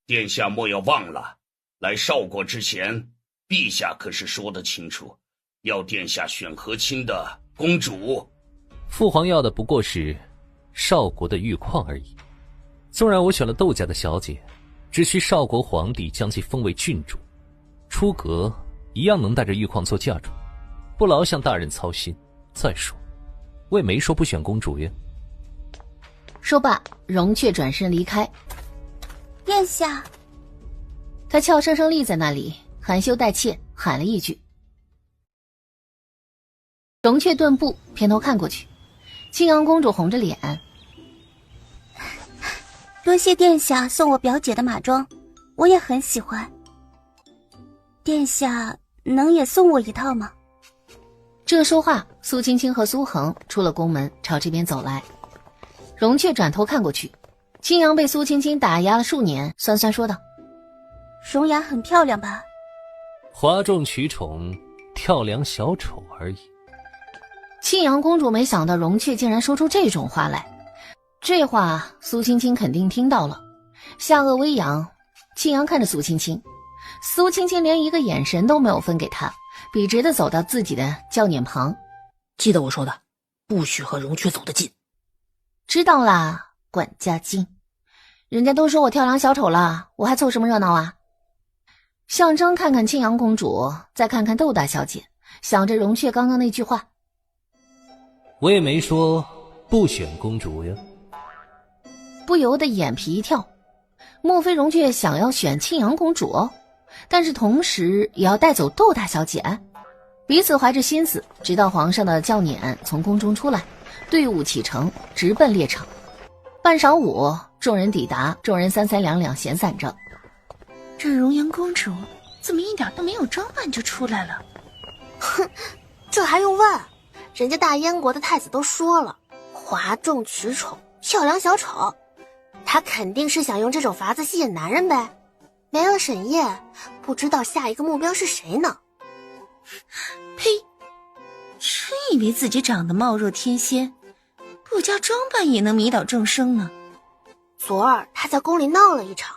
殿下莫要忘了，来少国之前，陛下可是说得清楚，要殿下选和亲的公主。父皇要的不过是少国的玉矿而已。纵然我选了窦家的小姐，只需少国皇帝将其封为郡主，出阁一样能带着玉矿做嫁妆，不劳向大人操心。再说，我也没说不选公主呀。说罢，荣雀转身离开。殿下，他俏生生立在那里，含羞带怯喊了一句。荣雀顿步，偏头看过去，青阳公主红着脸。多谢殿下送我表姐的马装，我也很喜欢。殿下能也送我一套吗？这说话，苏青青和苏恒出了宫门，朝这边走来。荣雀转头看过去，青阳被苏青青打压了数年，酸酸说道：容颜很漂亮吧？哗众取宠，跳梁小丑而已。青阳公主没想到荣雀竟然说出这种话来，这话苏青青肯定听到了，下颚微扬。青阳看着苏青青，苏青青连一个眼神都没有分给他，笔直地走到自己的轿辇旁。记得我说的，不许和荣雀走得近。知道啦，管家精。人家都说我跳梁小丑了，我还凑什么热闹啊？象征看看青阳公主，再看看窦大小姐，想着荣雀刚刚那句话。我也没说不选公主呀。不由得眼皮一跳，莫非荣雀想要选青阳公主，但是同时也要带走窦大小姐？彼此怀着心思，直到皇上的轿辇从宫中出来，队伍启程，直奔猎场。半晌午，众人抵达，众人三三两两闲散着。这容颜公主怎么一点都没有装扮就出来了？哼，这还用问？人家大燕国的太子都说了，哗众取宠，跳梁小丑，他肯定是想用这种法子吸引男人呗。没了沈夜，不知道下一个目标是谁呢？呸！真以为自己长得貌若天仙，不加装扮也能迷倒众生呢。昨儿他在宫里闹了一场，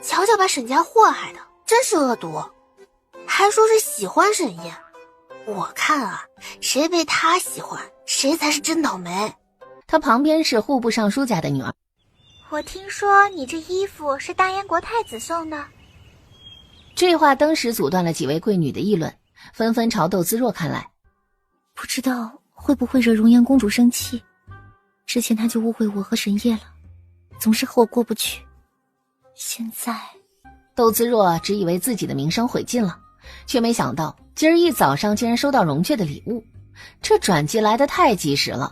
瞧瞧把沈家祸害的，真是恶毒，还说是喜欢沈夜。我看啊，谁被他喜欢，谁才是真倒霉。他旁边是户部尚书家的女儿。我听说你这衣服是大燕国太子送的。这话登时阻断了几位贵女的议论，纷纷朝窦姿若看来。不知道会不会惹容颜公主生气，之前她就误会我和沈夜了，总是和我过不去。现在窦姿若只以为自己的名声毁尽了，却没想到今儿一早上竟然收到荣雀的礼物，这转机来得太及时了。